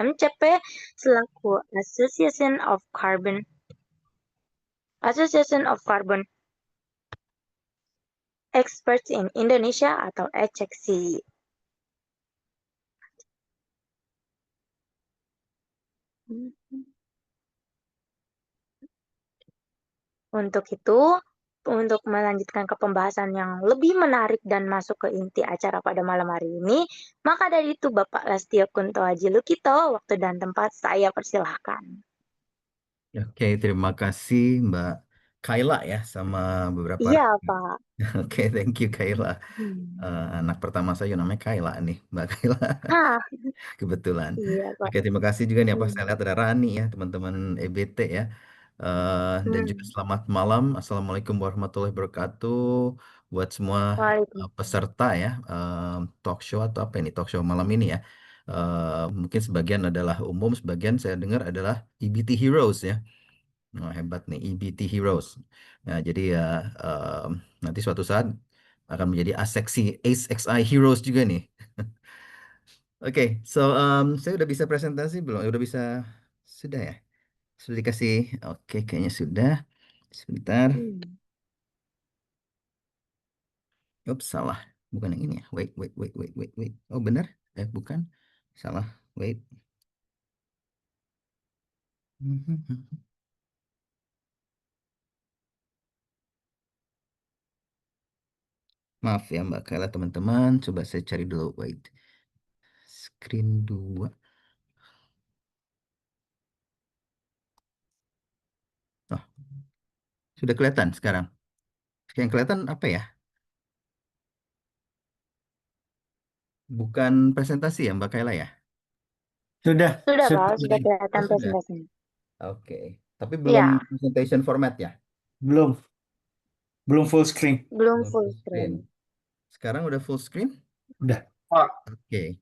MCP selaku Association of Carbon Experts in Indonesia atau ACEXI. Untuk itu, untuk melanjutkan ke pembahasan yang lebih menarik dan masuk ke inti acara pada malam hari ini, maka dari itu Bapak Lastio Kunto Aji Lukito, waktu dan tempat saya persilahkan. Oke, terima kasih Mbak Kayla ya sama beberapa Iya, Pak. Oke, thank you Kayla. Anak pertama saya namanya Kayla nih, Mbak Kayla. Ah, Kebetulan. iya, Pak. Oke, terima kasih juga nih apa saya Hmm. lihat ada Rani ya, teman-teman EBT ya. Dan juga Hmm. selamat malam. Assalamualaikum warahmatullahi wabarakatuh buat semua Waalaikumsalam. peserta ya talk show atau apa ini talk show malam ini ya. Mungkin sebagian adalah umum, sebagian saya dengar adalah EBT Heroes ya. Oh, hebat nih EBT Heroes. Nah, jadi ya nanti suatu saat akan menjadi Ace XI Heroes juga nih. Oke, so saya udah bisa presentasi belum? Udah bisa, sudah ya? Sudah dikasih, oke kayaknya sudah. Sebentar, Hmm. ups salah, bukan yang ini ya. Wait. Oh benar? Bukan, salah. Wait. Maaf ya Mbak Kayla teman-teman, coba saya cari dulu. Wait, screen 2. Oh, sudah kelihatan sekarang. Yang kelihatan apa ya? Bukan presentasi ya Mbak Kayla ya? Sudah, Sudah, Pak, sudah Bang. Oh, kelihatan sudah. presentasinya. Oke. Tapi belum Iya, presentation format ya? Belum, belum full screen. belum Belum full full screen. screen. Sekarang udah full screen? Udah. Pak. Oke.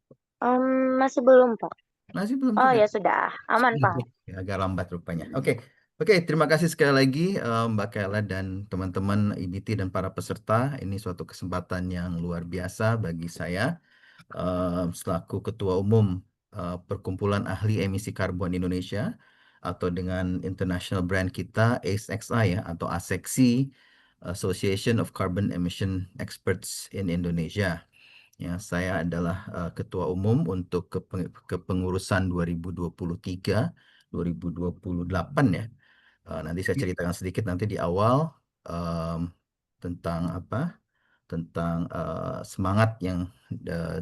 Masih belum, Pak. Masih belum Oh juga. ya sudah, aman, Pak. Ya, agak lambat rupanya. Oke. Oke, terima kasih sekali lagi Mbak Kayla dan teman-teman IBT dan para peserta. Ini suatu kesempatan yang luar biasa bagi saya selaku Ketua Umum Perkumpulan Ahli Emisi Karbon Indonesia atau dengan international brand kita ACEXI ya atau ASEXI Association of Carbon Emission Experts in Indonesia. Ya, saya adalah Ketua Umum untuk kepengurusan 2023-2028 ya. Nanti saya ceritakan sedikit nanti di awal em, tentang apa? Tentang semangat yang eh,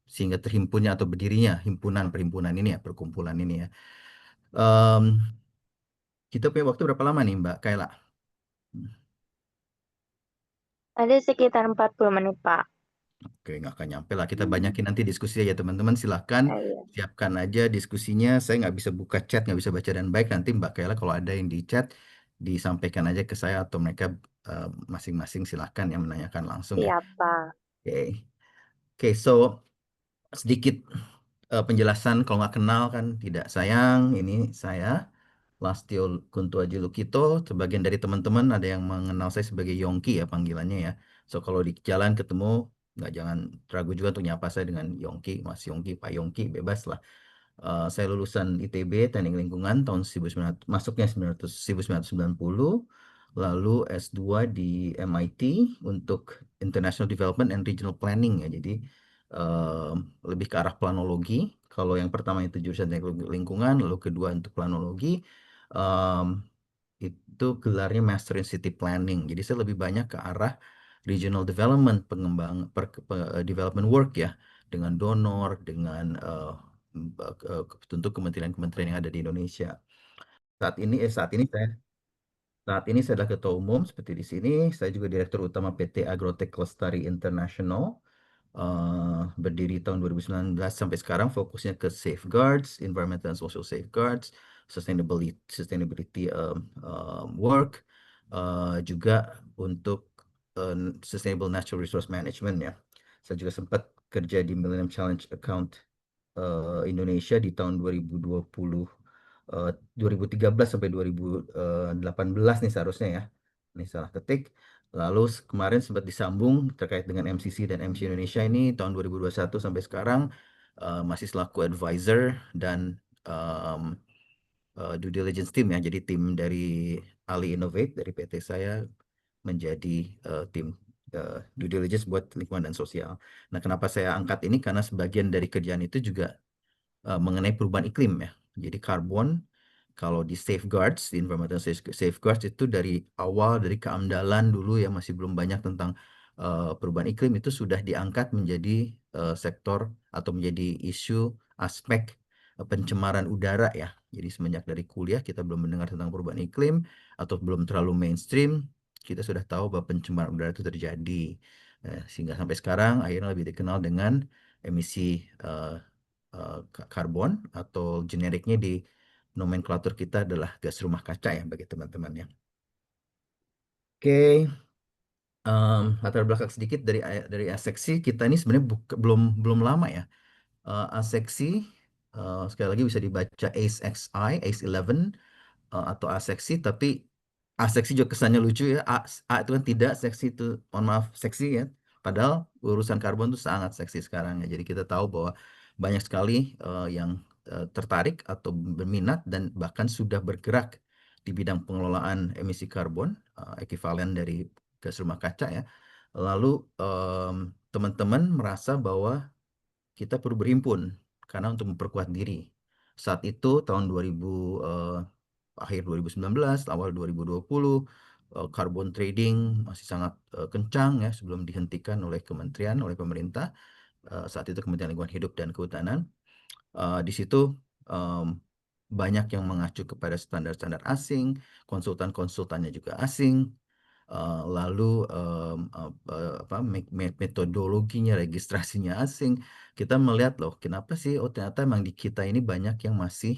sehingga terhimpunnya atau berdirinya perhimpunan ini ya, perkumpulan ini ya. Em, kita punya waktu berapa lama nih, Mbak Kayla? Ada sekitar 40 menit, Pak. Oke, nggak akan nyampe lah. Kita banyakin nanti diskusi aja teman-teman. Silahkan Iya. siapkan aja diskusinya. Saya nggak bisa buka chat, nggak bisa baca dan baik. Nanti Mbak Kayla kalau ada yang di chat disampaikan aja ke saya atau mereka masing-masing silahkan yang menanyakan langsung ya. Siap, Pak. Oke, Oke, so sedikit penjelasan kalau nggak kenal kan tidak sayang. Ini saya Lastio Kunto Aji Lukito. Sebagian dari teman-teman ada yang mengenal saya sebagai Yongki ya panggilannya ya. So kalau di jalan ketemu nggak jangan ragu juga untuk nyapa saya dengan Yongki, Mas Yongki, Pak Yongki, bebas lah. Saya lulusan ITB Teknik Lingkungan tahun 1900, masuknya 1990, lalu S2 di MIT untuk International Development and Regional Planning ya. Jadi eh, lebih ke arah planologi. Kalau yang pertama itu jurusan Teknik Lingkungan, lalu kedua untuk planologi. em, itu gelarnya Master in City Planning. Jadi saya lebih banyak ke arah regional development, development work ya, dengan donor, dengan tentu kementerian-kementerian yang ada di Indonesia. Saat ini saya adalah ketua umum seperti di sini. Saya juga direktur utama PT Agrotech Lestari International. Berdiri tahun 2019 sampai sekarang fokusnya ke safeguards, environmental and social safeguards, sustainability work, juga untuk sustainable natural resource management ya. Saya juga sempat kerja di Millennium Challenge Account Indonesia di tahun 2020, 2013 sampai 2018 nih seharusnya ya. Ini salah ketik. Lalu kemarin sempat disambung terkait dengan MCC dan MC Indonesia ini tahun 2021 sampai sekarang masih selaku advisor dan due diligence team ya. Jadi tim dari Ali Innovate dari PT saya menjadi tim due diligence buat lingkungan dan sosial. Nah, kenapa saya angkat ini? Karena sebagian dari kerjaan itu juga mengenai perubahan iklim ya. Jadi karbon kalau di safeguards, di environmental safeguards itu dari awal dari keamdalan dulu ya masih belum banyak tentang perubahan iklim itu sudah diangkat menjadi sektor atau menjadi isu aspek pencemaran udara ya. Jadi semenjak dari kuliah kita belum mendengar tentang perubahan iklim atau belum terlalu mainstream, kita sudah tahu bahwa pencemaran udara itu terjadi. Sehingga sampai sekarang akhirnya lebih dikenal dengan emisi karbon atau generiknya di nomenklatur kita adalah gas rumah kaca ya bagi teman-teman ya. Oke, latar belakang sedikit dari Aseksi kita ini sebenarnya belum lama ya. Aseksi sekali lagi bisa dibaca ACE-XI, ACE-11 atau aseksi, tapi aseksi juga kesannya lucu ya. A itu kan tidak, seksi itu mohon maaf seksi ya. Padahal urusan karbon itu sangat seksi sekarang ya. Jadi kita tahu bahwa banyak sekali yang tertarik atau berminat dan bahkan sudah bergerak di bidang pengelolaan emisi karbon ekivalen dari gas rumah kaca ya. Lalu teman-teman merasa bahwa kita perlu berhimpun karena untuk memperkuat diri. Saat itu tahun 2000 akhir 2019, awal 2020 carbon trading masih sangat kencang ya sebelum dihentikan oleh kementerian, oleh pemerintah. Saat itu Kementerian Lingkungan Hidup dan Kehutanan. Di situ banyak yang mengacu kepada standar-standar asing, konsultan-konsultannya juga asing. Lalu metodologinya, registrasinya asing. Kita melihat loh, kenapa sih? Oh ternyata emang di kita ini banyak yang masih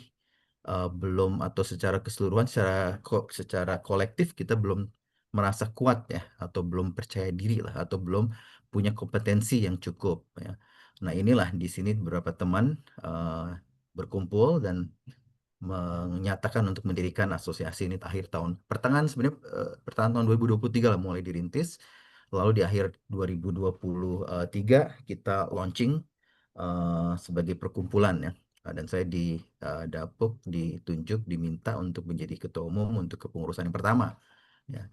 belum atau secara keseluruhan, secara kolektif kita belum merasa kuat ya, atau belum percaya diri lah, atau belum punya kompetensi yang cukup ya. Nah inilah di sini beberapa teman berkumpul dan menyatakan untuk mendirikan asosiasi ini akhir tahun pertengahan sebenarnya pertengahan tahun 2023 lah mulai dirintis, lalu di akhir 2023 kita launching sebagai perkumpulan ya. Dan saya didapuk, ditunjuk, diminta untuk menjadi ketua umum untuk kepengurusan yang pertama ya.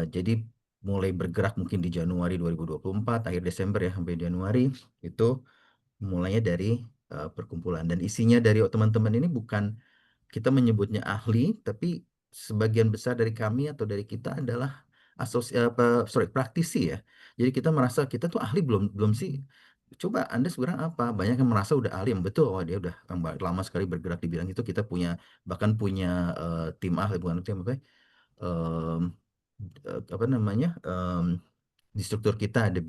Jadi mulai bergerak mungkin di Januari 2024 akhir Desember ya sampai Januari itu mulainya dari perkumpulan, dan isinya dari teman-teman ini bukan kita menyebutnya ahli, tapi sebagian besar dari kami atau dari kita adalah praktisi ya. Jadi kita merasa kita tuh ahli belum sih. Coba Anda sebenarnya apa? Banyak yang merasa udah ahli, yang betul. Oh dia udah lama sekali bergerak di bidang itu. Kita punya bahkan punya tim ahli, bukan tim apa? em, Apa namanya? Di struktur kita ada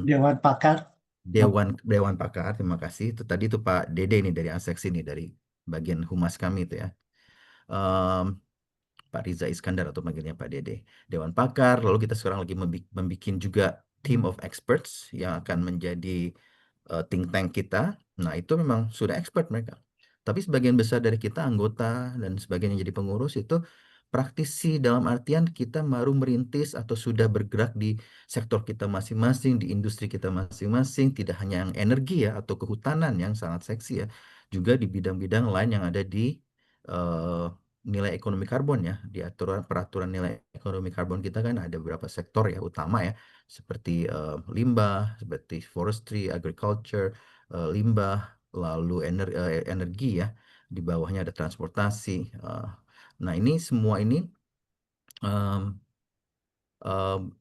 Dewan Pakar. Dewan Pakar. Terima kasih. Itu tadi tuh Pak Dede ini dari Aseks ini dari bagian humas kami itu ya. Em, Pak Riza Iskandar atau panggilnya Pak Dede. Dewan Pakar, lalu kita sekarang lagi membuat juga team of experts yang akan menjadi think tank kita. Nah, itu memang sudah expert mereka. Tapi sebagian besar dari kita anggota dan sebagian yang jadi pengurus itu praktisi, dalam artian kita baru merintis atau sudah bergerak di sektor kita masing-masing, di industri kita masing-masing, tidak hanya yang energi ya atau kehutanan yang sangat seksi ya, juga di bidang-bidang lain yang ada di eh, nilai ekonomi karbon ya. Di peraturan nilai ekonomi karbon kita kan ada beberapa sektor ya utama ya, seperti limbah, seperti forestry, agriculture, limbah, lalu energi ya. Di bawahnya ada transportasi. Nah ini semua ini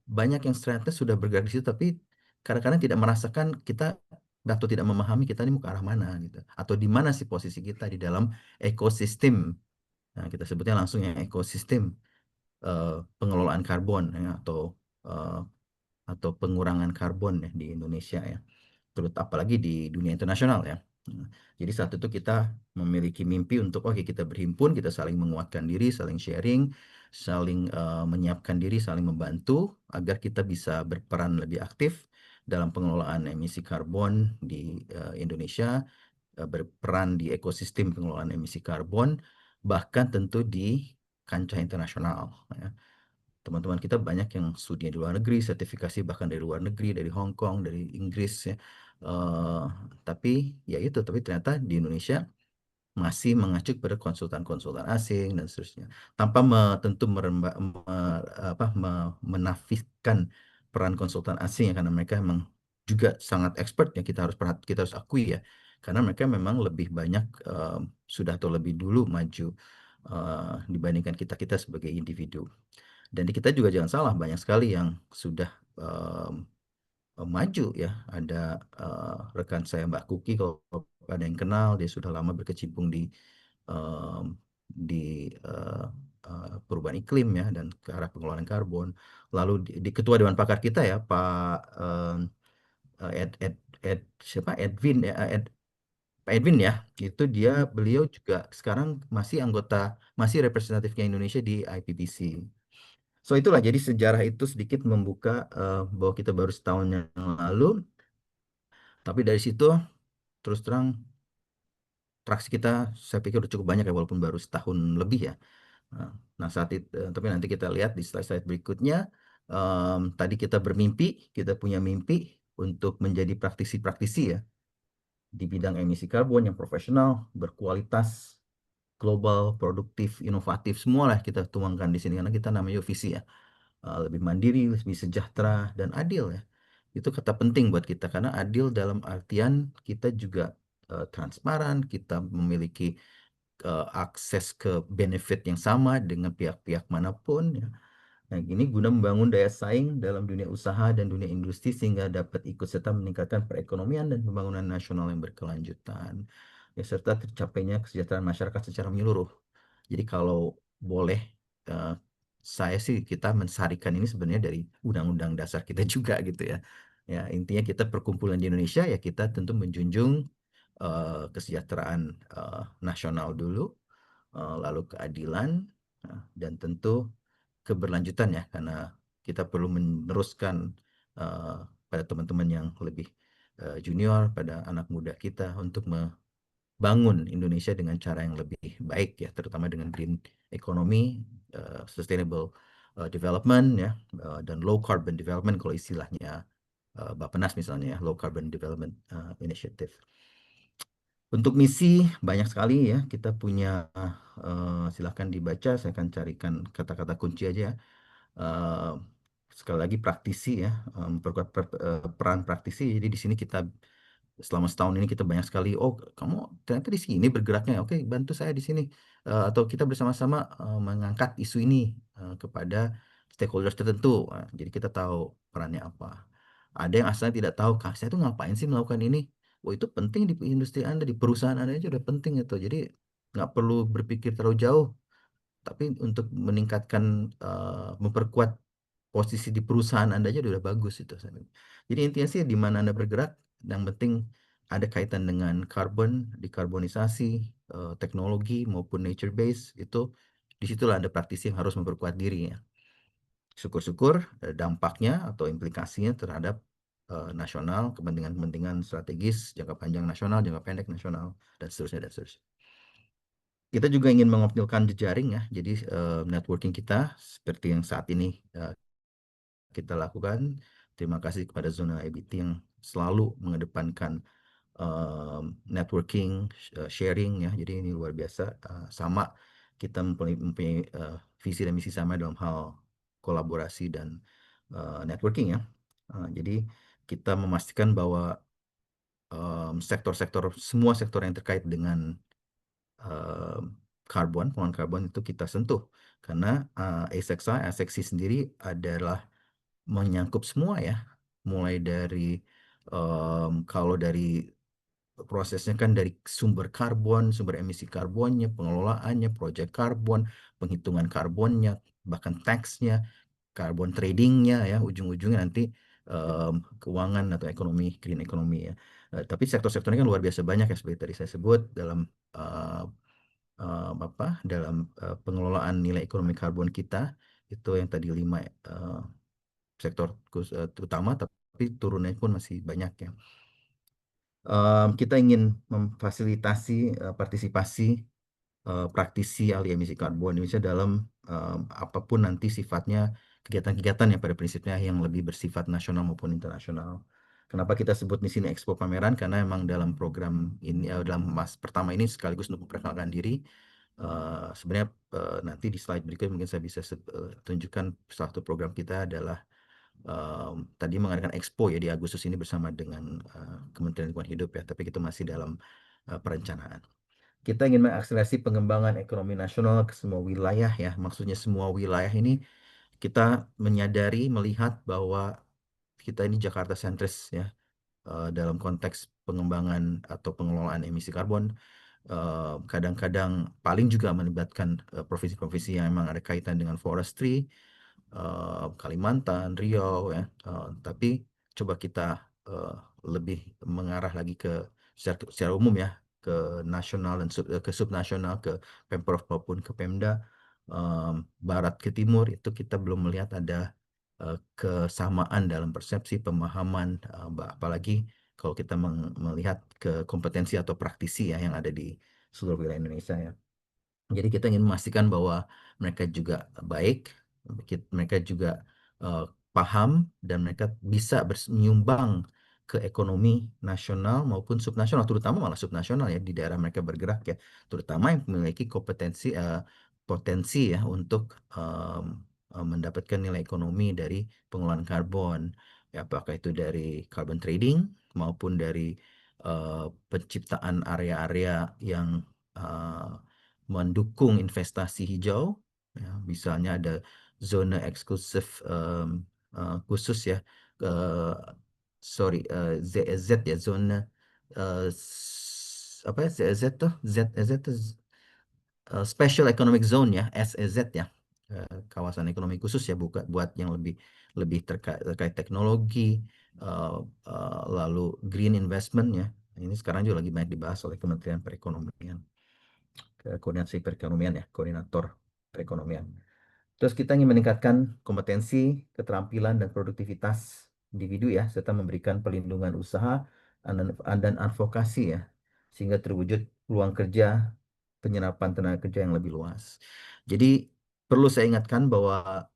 banyak yang ternyata sudah bergerak di situ, tapi kadang-kadang tidak merasakan kita atau tidak memahami kita ini mau ke arah mana gitu, atau di mana sih posisi kita di dalam ekosistem. Nah, kita sebutnya langsung ya ekosistem pengelolaan karbon ya, eh, atau pengurangan karbon ya di Indonesia ya, terus apalagi di dunia internasional ya. Nah, jadi saat itu kita memiliki mimpi untuk oke kita berhimpun, kita saling menguatkan diri, saling sharing, saling menyiapkan diri, saling membantu agar kita bisa berperan lebih aktif dalam pengelolaan emisi karbon di Indonesia, berperan di ekosistem pengelolaan emisi karbon, bahkan tentu di kancah internasional ya. Teman-teman kita banyak yang studi di luar negeri, sertifikasi bahkan dari luar negeri, dari Hong Kong, dari Inggris ya. Eh, tapi ya itu, tapi ternyata di Indonesia masih mengacu pada konsultan-konsultan asing dan seterusnya, tanpa tentu menafikan peran konsultan asing ya, karena mereka memang juga sangat expert ya, kita harus akui ya, karena mereka memang lebih banyak sudah atau lebih dulu maju dibandingkan kita sebagai individu. Dan di kita juga jangan salah, banyak sekali yang sudah maju ya. Ada rekan saya Mbak Kuki, kalau ada yang kenal, dia sudah lama berkecimpung em, di perubahan iklim ya, dan ke arah pengelolaan karbon. Lalu di ketua Dewan Pakar kita ya, Pak siapa, Edwin ya, Pak Edwin ya, itu beliau juga sekarang masih representatifnya Indonesia di IPPC. So itulah, jadi sejarah itu sedikit membuka bahwa kita baru setahun yang lalu, tapi dari situ terus terang traksi kita saya pikir udah cukup banyak ya, walaupun baru setahun lebih ya. Nah, saat itu, tapi nanti kita lihat di slide-slide berikutnya. Tadi kita punya mimpi untuk menjadi praktisi-praktisi ya di bidang emisi karbon yang profesional, berkualitas, global, produktif, inovatif, semua lah kita tuangkan di sini, karena kita namanya visi ya. Lebih mandiri, lebih sejahtera, dan adil ya. Itu kata penting buat kita, karena adil dalam artian kita juga transparan, kita memiliki akses ke benefit yang sama dengan pihak-pihak manapun ya. Nah, gini guna membangun daya saing dalam dunia usaha dan dunia industri, sehingga dapat ikut serta meningkatkan perekonomian dan pembangunan nasional yang berkelanjutan, ya, serta tercapainya kesejahteraan masyarakat secara menyeluruh. Jadi kalau boleh, eh, kita mensarikan ini sebenarnya dari Undang-Undang Dasar kita juga gitu ya. Ya, intinya kita perkumpulan di Indonesia ya, kita tentu menjunjung kesejahteraan nasional dulu, lalu keadilan, dan tentu keberlanjutan ya, karena kita perlu meneruskan pada teman-teman yang lebih junior, pada anak muda kita, untuk bangun Indonesia dengan cara yang lebih baik ya, terutama dengan green economy, sustainable development ya, dan low carbon development kalau istilahnya Bappenas misalnya ya, low carbon development initiative. Untuk misi banyak sekali ya, kita punya, silahkan dibaca, saya akan carikan kata-kata kunci aja. Uh, Sekali lagi, praktisi ya, memperkuat peran praktisi. Jadi di sini kita selama setahun ini kita banyak sekali, oh kamu ternyata di sini bergeraknya, oke bantu saya di sini. Atau kita bersama-sama mengangkat isu ini kepada stakeholders tertentu. Jadi kita tahu perannya apa. Ada yang asalnya tidak tahu, kak saya tuh ngapain sih melakukan ini. Oh itu penting di industri Anda, di perusahaan Anda aja udah penting itu. Jadi nggak perlu berpikir terlalu jauh, tapi untuk meningkatkan, memperkuat posisi di perusahaan Anda aja udah bagus itu. Jadi intinya sih, di mana Anda bergerak, yang penting ada kaitan dengan karbon, dekarbonisasi, teknologi maupun nature base, itu disitulah ada praktisi yang harus memperkuat diri ya. Syukur-syukur dampaknya atau implikasinya terhadap nasional, kepentingan-kepentingan strategis jangka panjang nasional, jangka pendek nasional, dan seterusnya dan seterusnya. Kita juga ingin mengoptimalkan jejaring ya, jadi networking kita seperti yang saat ini kita lakukan. Terima kasih kepada Zona IBT yang selalu mengedepankan networking, sharing ya. Jadi ini luar biasa. Sama kita mempunyai visi dan misi sama dalam hal kolaborasi dan networking ya. Jadi kita memastikan bahwa semua sektor yang terkait dengan pengelolaan karbon itu kita sentuh, karena ASEXI sendiri adalah menyangkup semua ya, mulai dari kalau dari prosesnya kan, dari sumber karbon, sumber emisi karbonnya, pengelolaannya, proyek karbon, penghitungan karbonnya, bahkan taxnya, karbon tradingnya ya, ujung-ujungnya nanti keuangan atau green economy ya. Tapi sektor-sektornya kan luar biasa banyak ya, seperti tadi saya sebut dalam uh, pengelolaan nilai ekonomi karbon kita, itu yang tadi 5 sektor utama, tapi turunnya pun masih banyak ya. Kita ingin memfasilitasi partisipasi praktisi ahli emisi karbon Indonesia dalam apapun nanti sifatnya, kegiatan-kegiatan yang pada prinsipnya yang lebih bersifat nasional maupun internasional. Kenapa kita sebut di sini Expo Pameran? Karena emang dalam program ini, dalam mas pertama ini sekaligus untuk memperkenalkan diri. Sebenarnya nanti di slide berikut mungkin saya bisa tunjukkan salah satu program kita adalah tadi mengadakan expo ya di Agustus ini bersama dengan Kementerian Lingkungan Hidup ya, tapi itu masih dalam perencanaan. Kita ingin mengakselerasi pengembangan ekonomi nasional ke semua wilayah ya, maksudnya semua wilayah ini kita menyadari melihat bahwa kita ini Jakarta sentris ya, dalam konteks pengembangan atau pengelolaan emisi karbon. Kadang-kadang paling juga melibatkan provinsi-provinsi yang memang ada kaitan dengan forestry, Kalimantan, Riau ya. Tapi coba kita lebih mengarah lagi ke secara umum ya, ke nasional dan ke subnasional, ke Pemprov maupun ke Pemda, barat ke timur itu kita belum melihat ada kesamaan dalam persepsi pemahaman, apalagi kalau kita melihat ke kompetensi atau praktisi ya yang ada di seluruh wilayah Indonesia ya. Jadi kita ingin memastikan bahwa mereka juga baik, mereka juga paham, dan mereka bisa menyumbang ke ekonomi nasional maupun subnasional, terutama malah subnasional ya, di daerah mereka bergerak ya, terutama yang memiliki potensi ya untuk mendapatkan nilai ekonomi dari pengelolaan karbon, ya, apakah itu dari carbon trading maupun dari penciptaan area-area yang mendukung investasi hijau, ya, misalnya ada zona eksklusif khusus ya, ZEZ ya, zona apa ya, ZEZ tuh, ZEZ tuh Special Economic Zone ya, SEZ ya, kawasan ekonomi khusus ya, buat yang lebih lebih terkait teknologi, lalu green investment ya. Ini sekarang juga lagi banyak dibahas oleh Kementerian Perekonomian. Koordinasi perekonomian ya, koordinator perekonomian. Terus kita ingin meningkatkan kompetensi, keterampilan, dan produktivitas individu ya, serta memberikan perlindungan usaha dan advokasi ya, sehingga terwujud peluang kerja, penyerapan tenaga kerja yang lebih luas. Jadi perlu saya ingatkan bahwa,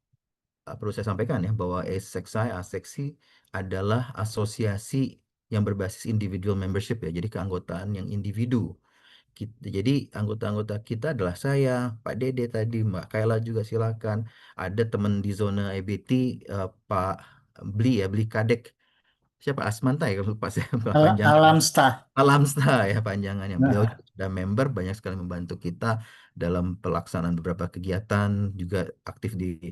perlu saya sampaikan ya, bahwa ASEXI adalah asosiasi yang berbasis individual membership ya, jadi keanggotaan yang individu. Jadi anggota-anggota kita adalah saya, Pak Dede tadi, Mbak Kayla juga silakan. Ada teman di zona EBT, Pak Bli ya, Bli Kadek. Siapa Asmanta ya, kalau lupa saya panjangannya. Alamsta. Alamsta ya panjangannya. Beliau Nah, juga sudah member, banyak sekali membantu kita dalam pelaksanaan beberapa kegiatan, juga aktif di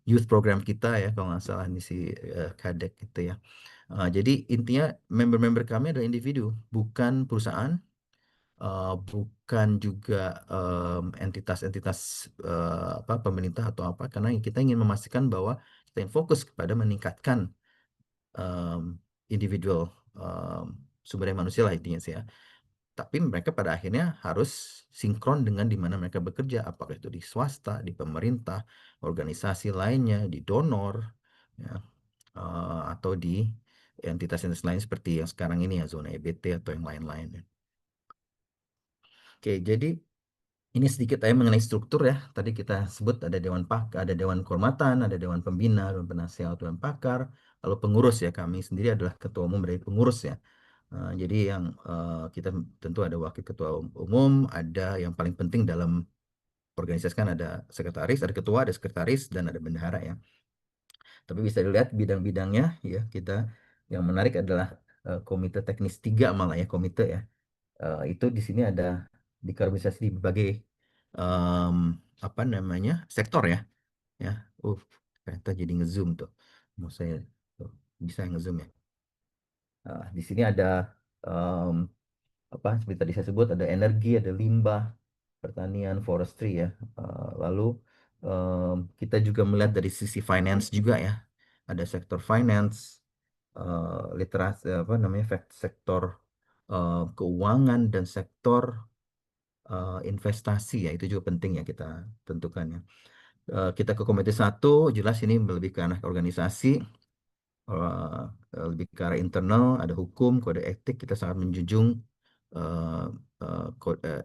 youth program kita ya, kalau nggak salah ini si Kadek gitu ya. Jadi intinya member-member kami adalah individu, bukan perusahaan, bukan juga entitas-entitas pemerintah atau apa, karena kita ingin memastikan bahwa kita ingin fokus kepada meningkatkan individual sumber daya manusia lah intinya sih ya. Tapi mereka pada akhirnya harus sinkron dengan di mana mereka bekerja, apakah itu di swasta, di pemerintah, organisasi lainnya, di donor, ya, atau di entitas-entitas lain seperti yang sekarang ini ya, zona EBT atau yang lain-lain ya. Oke, jadi ini sedikit aja mengenai struktur ya. Tadi kita sebut ada ada dewan kehormatan, ada dewan pembina, dewan penasehat, dewan pakar, lalu pengurus ya. Kami sendiri adalah ketua umum dari pengurus ya. Jadi yang kita tentu ada wakil ketua umum, ada yang paling penting dalam organisasi kan ada sekretaris, ada ketua, ada sekretaris, dan ada bendahara ya. Tapi bisa dilihat bidang-bidangnya ya, kita yang menarik adalah komite teknis 3 malah ya, komite ya. Itu di sini ada dikategorisasi di berbagai apa namanya, sektor ya. Ya, ternyata jadi ngezoom tuh. Mau saya tuh, bisa ngezoom ya. Di sini ada apa seperti tadi saya sebut, ada energi, ada limbah, pertanian, forestry ya. Lalu kita juga melihat dari sisi finance juga ya. Ada sektor finance, literasi apa namanya, sektor keuangan, dan sektor investasi ya, itu juga penting ya kita tentukan ya. Kita ke komite 1, jelas ini lebih ke arah organisasi, lebih ke arah internal, ada hukum, kode etik, kita sangat menjunjung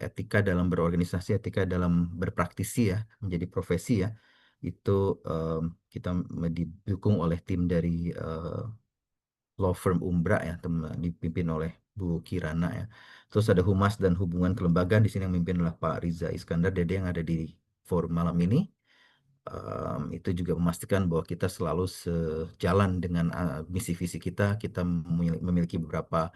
etika dalam berorganisasi, etika dalam berpraktisi ya, menjadi profesi ya. Itu kita didukung oleh tim dari law firm Umbra ya, dipimpin oleh Bu Kirana ya. Terus ada Humas dan Hubungan Kelembagaan, di sini yang memimpin adalah Pak Riza Iskandar Dede yang ada di forum malam ini. Itu juga memastikan bahwa kita selalu sejalan dengan misi visi kita. Kita memiliki beberapa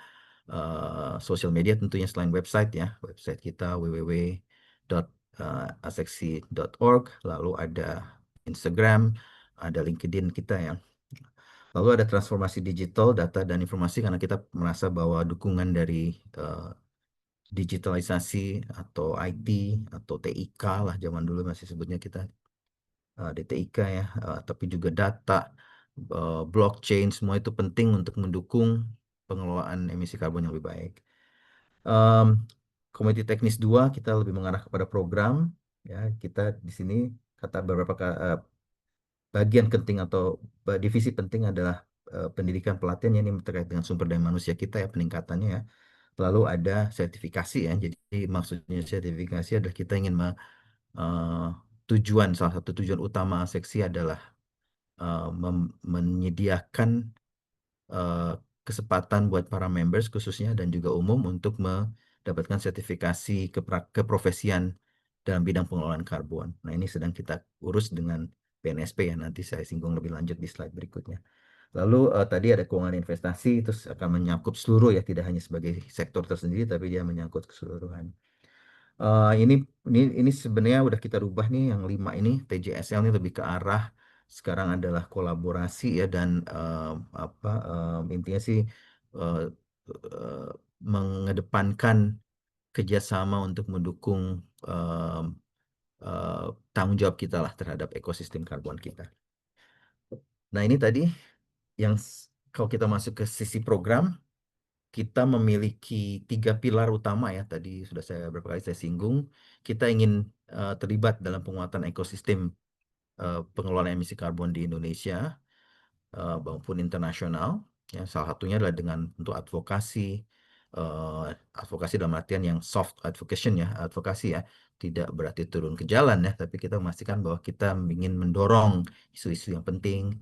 sosial media tentunya selain website ya. Website kita www.aseksi.org, lalu ada Instagram, ada LinkedIn kita ya. Lalu ada transformasi digital, data dan informasi, karena kita merasa bahwa dukungan dari digitalisasi atau IT atau TIK lah, zaman dulu masih sebutnya kita DTIK ya, tapi juga data, blockchain, semua itu penting untuk mendukung pengelolaan emisi karbon yang lebih baik. Komite teknis 2 kita lebih mengarah kepada program ya. Kita di sini kata beberapa bagian penting atau divisi penting adalah pendidikan pelatihan, ini terkait dengan sumber daya manusia kita ya, peningkatannya ya. Lalu ada sertifikasi ya. Jadi maksudnya sertifikasi adalah kita ingin salah satu tujuan utama seksi adalah menyediakan kesempatan buat para members khususnya dan juga umum untuk mendapatkan sertifikasi keprofesian dalam bidang pengelolaan karbon. Nah, ini sedang kita urus dengan BNSP ya, nanti saya singgung lebih lanjut di slide berikutnya. Lalu tadi ada keuangan investasi, terus akan menyangkut seluruh ya, tidak hanya sebagai sektor tersendiri, tapi dia menyangkut keseluruhan. Ini sebenarnya udah kita rubah nih, yang 5 ini TJSL ini lebih ke arah sekarang adalah kolaborasi ya, dan intinya sih mengedepankan kerjasama untuk mendukung tanggung jawab kita lah terhadap ekosistem karbon kita. Nah, ini tadi yang kalau kita masuk ke sisi program, kita memiliki 3 pilar utama ya, tadi sudah beberapa kali saya singgung. Kita ingin terlibat dalam penguatan ekosistem pengelolaan emisi karbon di Indonesia maupun internasional. Ya, salah satunya adalah dengan untuk advokasi dalam artian yang soft advocation ya, advokasi ya, tidak berarti turun ke jalan ya, tapi kita memastikan bahwa kita ingin mendorong isu-isu yang penting.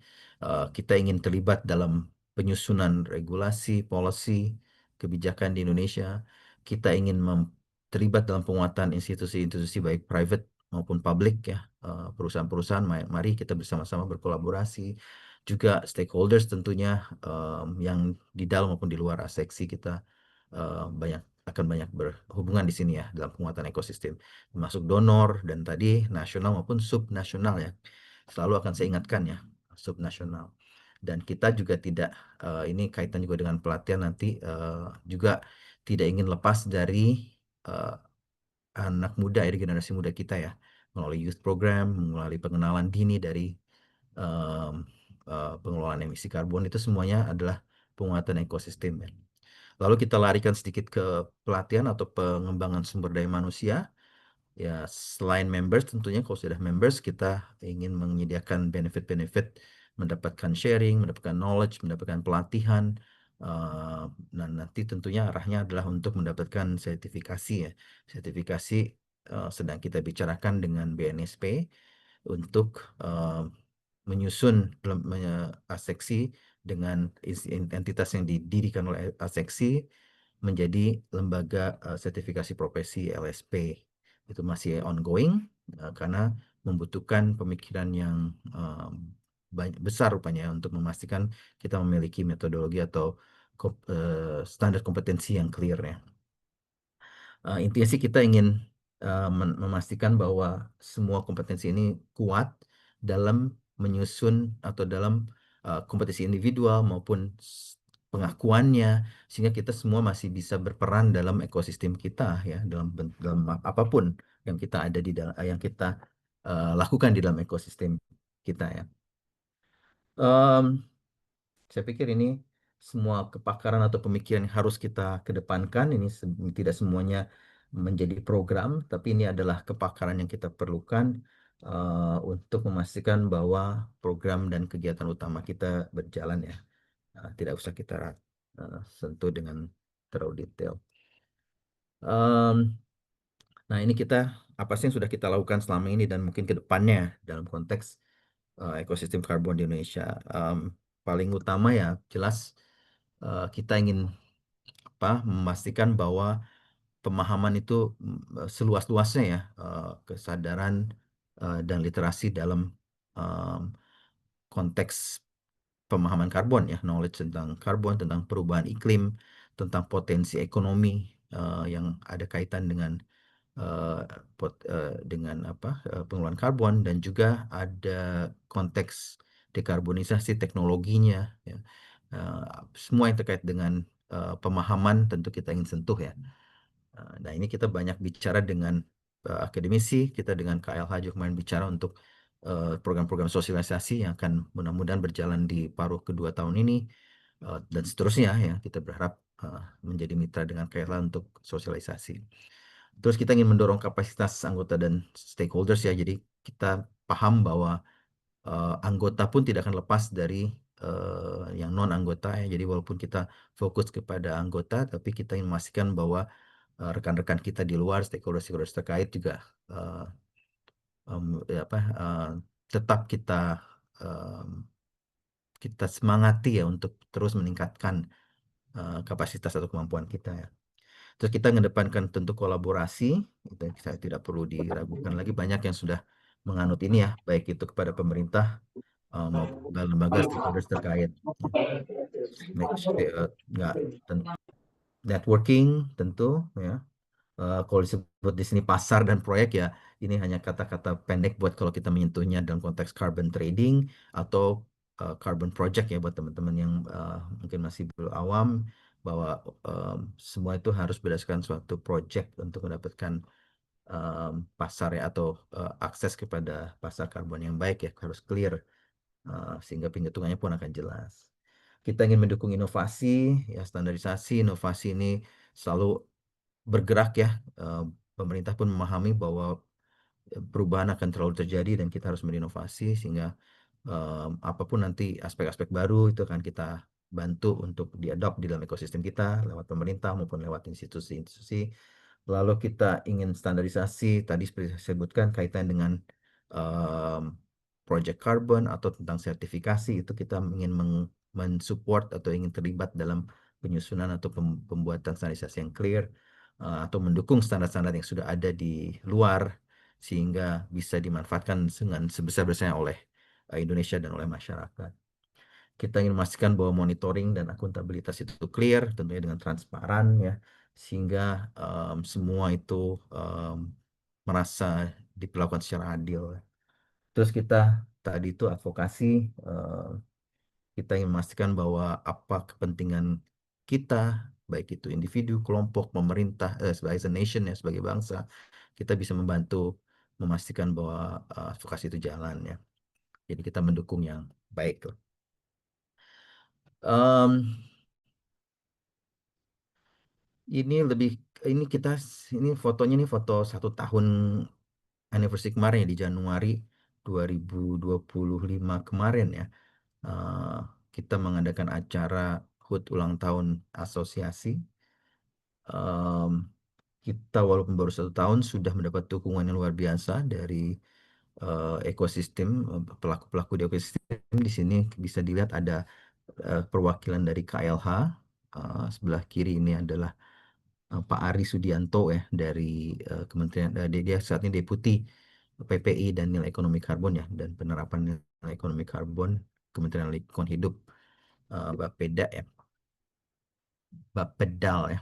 Kita ingin terlibat dalam penyusunan regulasi, policy, kebijakan di Indonesia. Kita ingin terlibat dalam penguatan institusi-institusi baik private maupun publik ya, perusahaan-perusahaan. Mari kita bersama-sama berkolaborasi. Juga stakeholders tentunya yang di dalam maupun di luar seksi kita akan banyak berhubungan di sini ya dalam penguatan ekosistem, termasuk donor dan tadi nasional maupun subnasional ya. Selalu akan saya ingatkan ya, subnasional. Dan kita juga tidak, ini kaitan juga dengan pelatihan nanti, juga tidak ingin lepas dari anak muda ya, generasi muda kita ya, melalui youth program, melalui pengenalan dini dari pengelolaan emisi karbon, itu semuanya adalah penguatan ekosistem ya. Lalu kita larikan sedikit ke pelatihan atau pengembangan sumber daya manusia. Ya, selain members tentunya, kalau sudah members kita ingin menyediakan benefit-benefit, mendapatkan sharing, mendapatkan knowledge, mendapatkan pelatihan. Dan nanti tentunya arahnya adalah untuk mendapatkan sertifikasi ya. Sertifikasi sedang kita bicarakan dengan BNSP untuk menyusun aseksi dengan entitas yang didirikan oleh aseksi menjadi lembaga sertifikasi profesi LSP. Itu masih ongoing karena membutuhkan pemikiran yang besar rupanya untuk memastikan kita memiliki metodologi atau standar kompetensi yang clear ya. Intinya sih kita ingin memastikan bahwa semua kompetensi ini kuat dalam menyusun atau dalam kompetisi individual maupun pengakuannya, sehingga kita semua masih bisa berperan dalam ekosistem kita ya, dalam apapun yang kita ada di dalam, yang kita lakukan di dalam ekosistem kita ya. Saya pikir ini semua kepakaran atau pemikiran yang harus kita kedepankan. Ini tidak semuanya menjadi program, tapi ini adalah kepakaran yang kita perlukan untuk memastikan bahwa program dan kegiatan utama kita berjalan ya. Tidak usah kita sentuh dengan terlalu detail. Nah, ini apa sih yang sudah kita lakukan selama ini dan mungkin ke depannya dalam konteks ekosistem karbon di Indonesia. Paling utama ya jelas kita ingin memastikan bahwa pemahaman itu seluas-luasnya ya, kesadaran dan literasi dalam konteks pemahaman karbon ya, knowledge tentang karbon, tentang perubahan iklim, tentang potensi ekonomi yang ada kaitan dengan pengeluaran karbon, dan juga ada konteks dekarbonisasi teknologinya ya. Semua yang terkait dengan pemahaman tentu kita ingin sentuh ya. Nah, ini kita banyak bicara dengan akademisi, kita dengan KLH juga kemarin bicara untuk program-program sosialisasi yang akan mudah-mudahan berjalan di paruh kedua tahun ini, dan seterusnya ya. Kita berharap menjadi mitra dengan KLH untuk sosialisasi. Terus kita ingin mendorong kapasitas anggota dan stakeholders ya. Jadi kita paham bahwa anggota pun tidak akan lepas dari yang non anggota ya. Jadi walaupun kita fokus kepada anggota, tapi kita ingin memastikan bahwa rekan-rekan kita di luar, stakeholders terkait juga tetap kita semangati ya untuk terus meningkatkan kapasitas atau kemampuan kita ya. Terus kita mengedepankan tentu kolaborasi, itu saya tidak perlu diragukan lagi, banyak yang sudah menganut ini ya, baik itu kepada pemerintah maupun lembaga stakeholders terkait. Networking tentu ya. Kalau disebut di sini pasar dan proyek ya, ini hanya kata-kata pendek buat kalau kita menyentuhnya dalam konteks carbon trading atau carbon project ya, buat teman-teman yang mungkin masih belum awam, bahwa semua itu harus berdasarkan suatu project untuk mendapatkan pasar ya, atau akses kepada pasar karbon yang baik ya, harus clear, sehingga penghitungannya pun akan jelas. Kita ingin mendukung inovasi ya, standarisasi. Inovasi ini selalu bergerak ya. Pemerintah pun memahami bahwa perubahan akan terlalu terjadi dan kita harus berinovasi, sehingga apapun nanti aspek-aspek baru itu akan kita bantu untuk diadopt di dalam ekosistem kita lewat pemerintah maupun lewat institusi-institusi. Lalu kita ingin standarisasi, tadi seperti saya sebutkan, kaitan dengan project carbon atau tentang sertifikasi, itu kita ingin mensupport atau ingin terlibat dalam penyusunan atau pembuatan standarisasi yang clear, atau mendukung standar-standar yang sudah ada di luar, sehingga bisa dimanfaatkan dengan sebesar-besarnya oleh Indonesia dan oleh masyarakat. Kita ingin memastikan bahwa monitoring dan akuntabilitas itu clear, tentunya dengan transparan ya, sehingga semua itu merasa diperlakukan secara adil. Terus kita tadi itu advokasi, kita ingin memastikan bahwa apa kepentingan kita, baik itu individu, kelompok, pemerintah, sebagai nation ya, sebagai bangsa, kita bisa membantu memastikan bahwa advokasi itu jalan ya. Jadi kita mendukung yang baik lah. Ini fotonya, ini foto 1 tahun anniversary kemarin ya, di Januari 2025 kemarin ya. Kita mengadakan acara HUT ulang tahun asosiasi. Kita walaupun baru 1 tahun sudah mendapat dukungan yang luar biasa dari ekosistem, pelaku-pelaku di ekosistem. Di sini bisa dilihat ada perwakilan dari KLH. Sebelah kiri ini adalah Pak Ari Sudianto ya, dari Kementerian, dia saat ini Deputi PPI dan Nilai Ekonomi Karbon ya, dan penerapan nilai ekonomi karbon, Kementerian Lingkungan Hidup, Bapeda ya, Bapedal ya.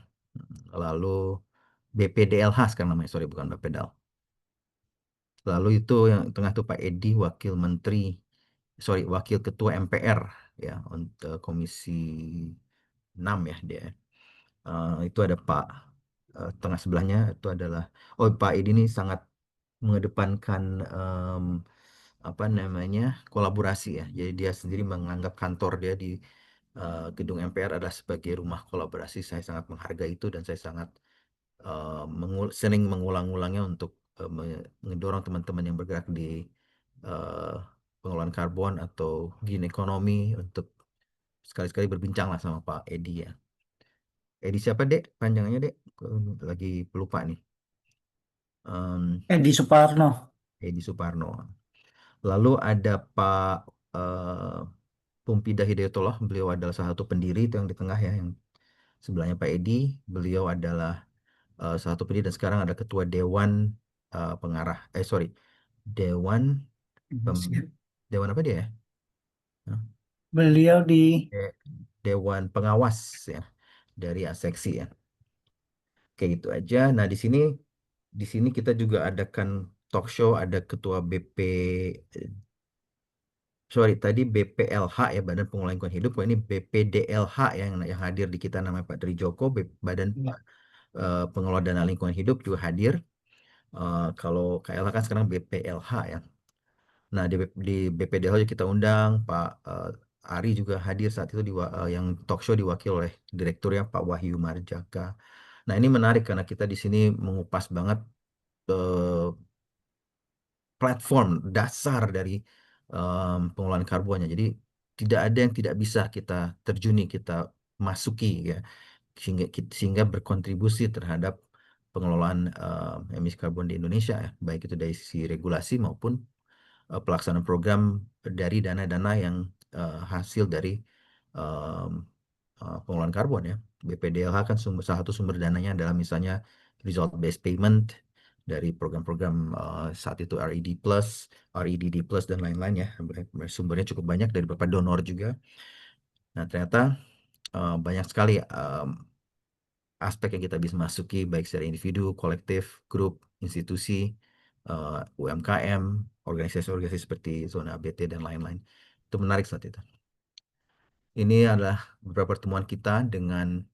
Lalu BPDLH sekarang namanya, sorry, bukan Bapedal. Lalu itu yang tengah tuh Pak Edi, Wakil Ketua MPR ya, untuk Komisi 6 ya dia. Itu ada Pak, tengah sebelahnya itu adalah, Pak Edi ini sangat mengedepankan kolaborasi ya. Jadi dia sendiri menganggap kantor dia di gedung MPR adalah sebagai rumah kolaborasi. Saya sangat menghargai itu, dan saya sangat sering mengulang-ulangnya untuk mendorong teman-teman yang bergerak di pengelolaan karbon atau green economy untuk sekali-sekali berbincang lah sama Pak Edi ya. Edi siapa, Dek? Panjangannya, Dek? Lagi pelupa nih. Edi Suparno. Edi Suparno. Lalu ada Pak Pumpida Hidayatullah, beliau adalah salah satu pendiri itu yang di tengah ya, yang sebelahnya Pak Edi. Beliau adalah salah satu pendiri dan sekarang ada ketua Dewan Pengarah. Dewan Siap. Dewan apa dia ya? Beliau di Dewan Pengawas ya dari Aseksi ya. Kayak gitu aja. Nah, di sini kita juga adakan talk show, ada ketua tadi BPLH ya, Badan Pengelolaan Lingkungan Hidup. Ini BPDLH yang hadir di kita, namanya Pak Tri Joko, Badan Ya. Pengelola Dana Lingkungan Hidup juga hadir. Kalau KLH kan sekarang BPLH ya. Nah, di BPDLH juga kita undang Pak Ari juga hadir saat itu yang talk show diwakil oleh direkturnya Pak Wahyu Marjaka. Nah, ini menarik karena kita di sini mengupas banget eh, platform dasar dari pengelolaan karbonnya. Jadi tidak ada yang tidak bisa kita terjuni, kita masuki ya, sehingga berkontribusi terhadap pengelolaan emisi karbon di Indonesia ya, baik itu dari sisi regulasi maupun pelaksanaan program dari dana-dana yang hasil dari em, pengelolaan karbon ya. BPDLH kan salah satu sumber dananya adalah misalnya result based payment dari program-program saat itu REDD Plus dan lain-lain ya. Sumbernya cukup banyak dari beberapa donor juga. Nah, ternyata banyak sekali aspek yang kita bisa masuki, baik secara individu, kolektif, grup, institusi, UMKM, organisasi-organisasi seperti zona ABT dan lain-lain. Itu menarik saat itu. Ini adalah beberapa pertemuan kita dengan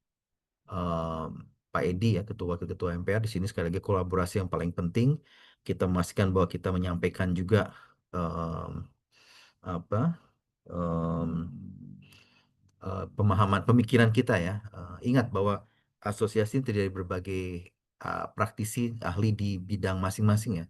Pak Edi ya, wakil ketua MPR. Di sini sekali lagi kolaborasi yang paling penting. Kita memastikan bahwa kita menyampaikan juga um, apa um, pemahaman pemikiran kita ya. Ingat bahwa asosiasi terdiri dari berbagai praktisi ahli di bidang masing-masing ya.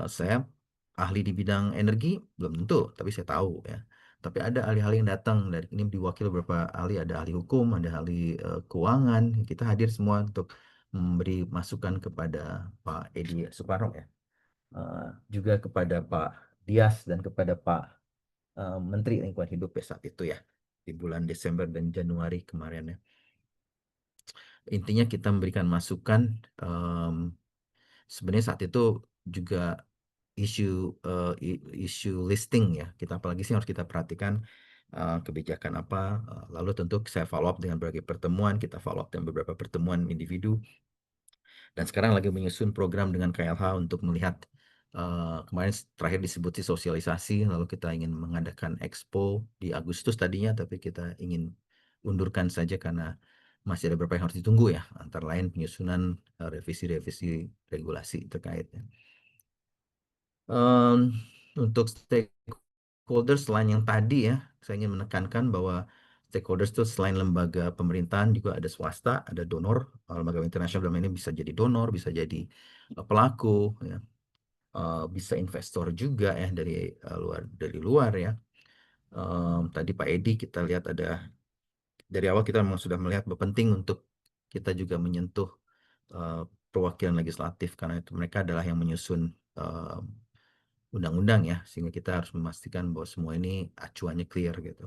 Saya ahli di bidang energi belum tentu, tapi saya tahu ya. Tapi ada ahli-ahli yang datang dari ini, diwakili beberapa ahli, ada ahli hukum, ada ahli keuangan. Kita hadir semua untuk memberi masukan kepada Pak Edi Suparno ya. Juga kepada Pak Dias dan kepada Pak Menteri Lingkungan Hidup ya saat itu ya, di bulan Desember dan Januari kemarin ya. Intinya kita memberikan masukan. Sebenarnya saat itu juga isu listing ya, kita apalagi sih harus kita perhatikan kebijakan apa. Lalu tentu saya follow up dengan berbagai pertemuan, kita follow up dengan beberapa pertemuan individu, dan sekarang lagi menyusun program dengan KLH untuk melihat kemarin terakhir disebut sosialisasi, lalu kita ingin mengadakan expo di Agustus tadinya, tapi kita ingin undurkan saja karena masih ada beberapa yang harus ditunggu ya, antara lain penyusunan revisi-revisi regulasi terkaitnya. Untuk stakeholders selain yang tadi ya, saya ingin menekankan bahwa stakeholders itu selain lembaga pemerintahan juga ada swasta, ada donor. Lembaga internasional dalam ini bisa jadi donor, bisa jadi pelaku, ya. Bisa investor juga ya dari luar ya. Tadi Pak Edi kita lihat ada, dari awal kita memang sudah melihat bahwa penting untuk kita juga menyentuh perwakilan legislatif, karena itu mereka adalah yang menyusun undang-undang ya, sehingga kita harus memastikan bahwa semua ini acuannya clear gitu.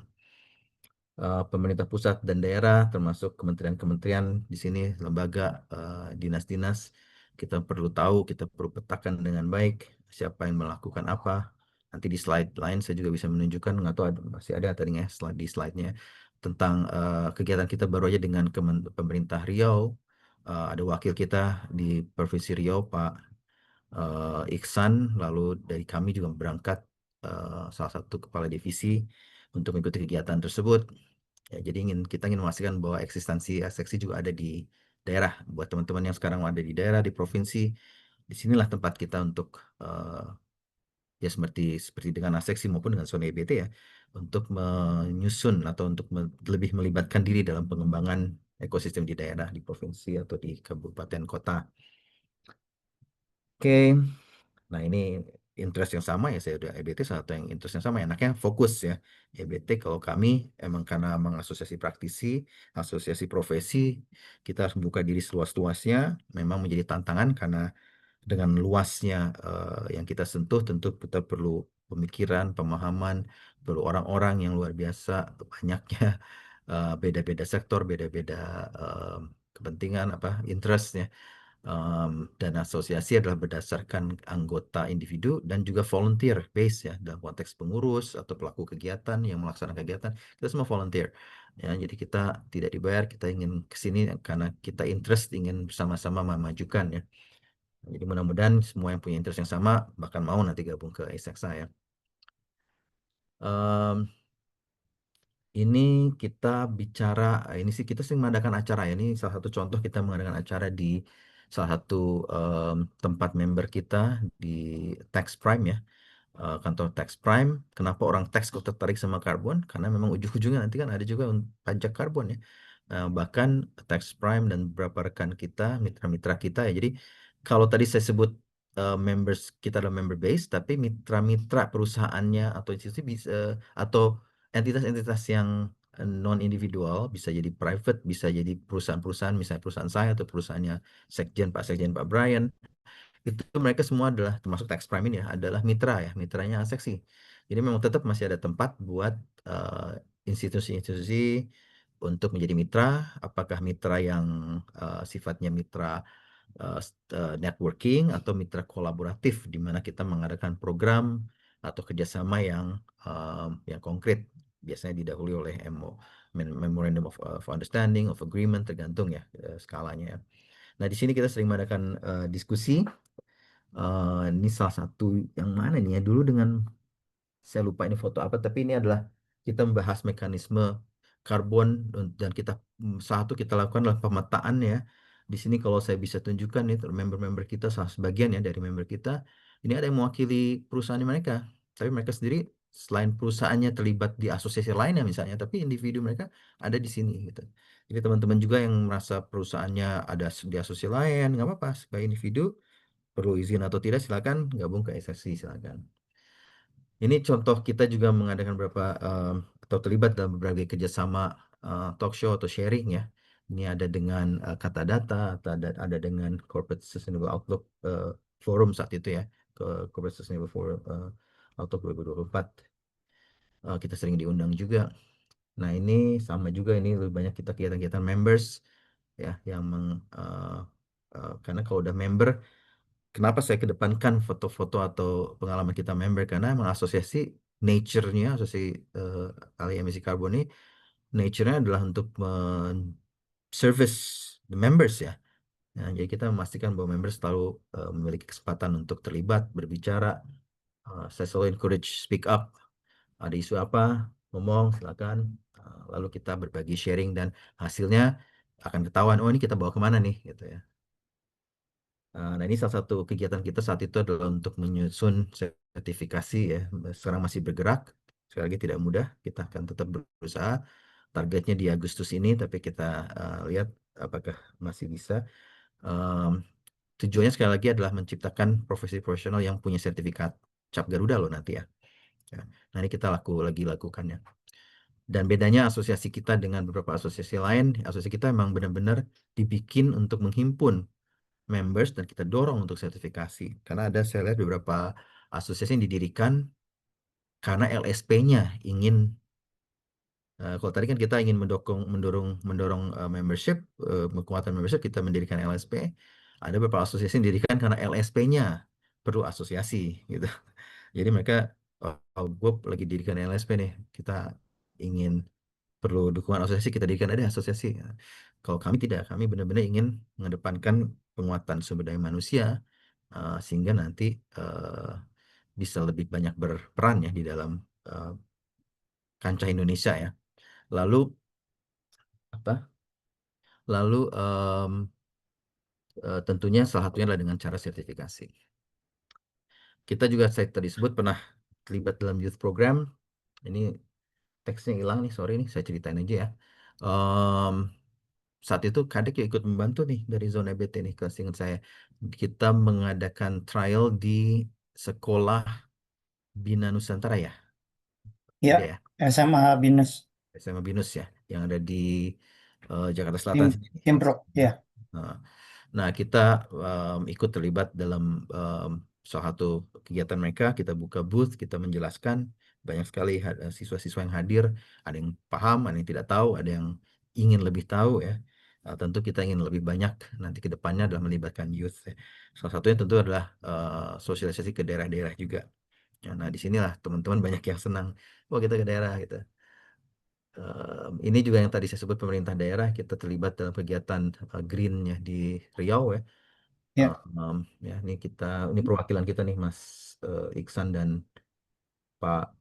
Pemerintah pusat dan daerah termasuk kementerian-kementerian di sini, lembaga, dinas-dinas, kita perlu tahu, kita perlu petakan dengan baik siapa yang melakukan apa. Nanti di slide lain saya juga bisa menunjukkan, nggak tahu masih ada tadinya di slide-nya, tentang kegiatan kita baru aja dengan pemerintah Riau. Ada wakil kita di Provinsi Riau, Pak Iksan, lalu dari kami juga berangkat salah satu kepala divisi untuk mengikuti kegiatan tersebut. Ya, jadi kita ingin memastikan bahwa eksistensi seksi juga ada di daerah. Buat teman-teman yang sekarang ada di daerah, di provinsi, disinilah tempat kita untuk ya seperti dengan aseksi maupun dengan zona EBT ya, untuk menyusun atau untuk lebih melibatkan diri dalam pengembangan ekosistem di daerah, di provinsi atau di kabupaten kota. Oke. Nah, ini interest yang sama ya, saya udah EBT satu yang interest yang sama, enaknya fokus ya. EBT kalau kami emang karena mengasosiasi praktisi, asosiasi profesi, kita harus membuka diri seluas-luasnya, memang menjadi tantangan karena dengan luasnya yang kita sentuh, tentu kita perlu pemikiran, pemahaman, perlu orang-orang yang luar biasa banyaknya, beda-beda sektor, beda-beda kepentingan, interestnya. Dan asosiasi adalah berdasarkan anggota individu dan juga volunteer base ya, dalam konteks pengurus atau pelaku kegiatan yang melaksanakan kegiatan, kita semua volunteer ya. Jadi kita tidak dibayar, kita ingin kesini karena kita interest, ingin bersama-sama memajukan ya. Jadi mudah-mudahan semua yang punya interest yang sama bahkan mau nanti gabung ke ASEXA ya. Em, Ini kita bicara, ini sih kita sering mengadakan acara ya. Ini salah satu contoh kita mengadakan acara di salah satu tempat member kita di Tax Prime ya. Kantor Tax Prime. Kenapa orang tax kok tertarik sama karbon? Karena memang ujung-ujungnya nanti kan ada juga pajak karbon ya. Bahkan Tax Prime dan beberapa rekan kita, mitra-mitra kita ya. Jadi kalau tadi saya sebut members kita adalah member base, tapi mitra-mitra perusahaannya atau institusi bisa atau entitas-entitas yang non individual, bisa jadi private, bisa jadi perusahaan-perusahaan, misalnya perusahaan saya atau perusahaannya Sekjen Pak Brian, itu mereka semua adalah termasuk Tax Prime ini ya, adalah mitra ya, mitranya Aseksi. Jadi memang tetap masih ada tempat buat institusi-institusi untuk menjadi mitra, apakah mitra yang sifatnya mitra networking atau mitra kolaboratif di mana kita mengadakan program atau kerjasama yang konkret, biasanya didahului oleh Memorandum of Understanding, of Agreement, tergantung ya skalanya ya. Nah di sini kita sering mengadakan diskusi. Ini salah satu yang mana nih ya, dulu dengan saya lupa ini foto apa, tapi ini adalah kita membahas mekanisme karbon dan satu kita lakukan adalah pemetaan ya. Di sini kalau saya bisa tunjukkan nih member-member kita, salah sebagian ya dari member kita, ini ada yang mewakili perusahaan mereka, tapi mereka sendiri selain perusahaannya terlibat di asosiasi lainnya misalnya, tapi individu mereka ada di sini gitu. Jadi teman-teman juga yang merasa perusahaannya ada di asosiasi lain, nggak apa-apa, sebagai individu perlu izin atau tidak silakan gabung ke SSC, silakan. Ini contoh kita juga mengadakan atau terlibat dalam berbagai kerjasama talk show atau sharing ya. Ini ada dengan Kata Data, atau ada dengan Corporate Sustainable Outlook Forum saat itu ya, ke Corporate Sustainable Forum Outlook 2024. Kita sering diundang juga. Nah ini sama juga, ini lebih banyak kita kegiatan-kegiatan members ya, karena kalau udah member, kenapa saya kedepankan foto-foto atau pengalaman kita member? Karena emang asosiasi nature-nya, asosiasi alih emisi karbon ini, nature-nya adalah untuk service the members ya. Nah, jadi kita memastikan bahwa members selalu memiliki kesempatan untuk terlibat, berbicara. Saya selalu encourage speak up. Ada isu apa, ngomong, silakan. Lalu kita berbagi sharing dan hasilnya akan ketahuan, oh ini kita bawa kemana nih, gitu ya. Nah ini salah satu kegiatan kita saat itu adalah untuk menyusun sertifikasi ya. Sekarang masih bergerak, sekali lagi tidak mudah. Kita akan tetap berusaha. Targetnya di Agustus ini, tapi kita lihat apakah masih bisa. Tujuannya sekali lagi adalah menciptakan profesi profesional yang punya sertifikat Cap Garuda loh nanti ya. Nah ini kita lagi lakukannya. Dan bedanya asosiasi kita dengan beberapa asosiasi lain, asosiasi kita memang benar-benar dibikin untuk menghimpun members dan kita dorong untuk sertifikasi. Karena saya lihat beberapa asosiasi yang didirikan karena LSP-nya ingin, kalau tadi kan kita ingin mendorong membership, kekuatan membership, kita mendirikan LSP. Ada beberapa asosiasi yang didirikan karena LSP-nya perlu asosiasi gitu. Jadi mereka, gue lagi dirikan LSP nih, kita ingin perlu dukungan asosiasi, kita dirikan ada asosiasi. Kalau kami tidak, kami benar-benar ingin mengedepankan penguatan sumber daya manusia sehingga nanti bisa lebih banyak berperan ya di dalam kancah Indonesia ya. Lalu tentunya salah satunya adalah dengan cara sertifikasi. Kita juga, saya tadi sebut, pernah terlibat dalam youth program. Ini teksnya hilang nih, sorry nih, saya ceritain aja ya. Saat itu Kadek ikut membantu nih dari zona EBT nih, ingat saya. Kita mengadakan trial di sekolah Bina Nusantara ya. Ya, Ada ya, SMA Binus, SMA Binus ya, yang ada di Jakarta Selatan sini. Timprok, ya. Nah, kita ikut terlibat dalam salah satu kegiatan mereka, kita buka booth, kita menjelaskan, banyak sekali siswa-siswa yang hadir, ada yang paham, ada yang tidak tahu, ada yang ingin lebih tahu ya. Tentu kita ingin lebih banyak nanti ke depannya adalah melibatkan youth ya. Salah satunya tentu adalah sosialisasi ke daerah-daerah juga. Ya, nah, disinilah teman-teman banyak yang senang, oh kita ke daerah gitu. Ini juga yang tadi saya sebut pemerintah daerah, kita terlibat dalam kegiatan green ya di Riau ya. Ya, Ya, ini perwakilan kita nih Mas Iksan dan Pak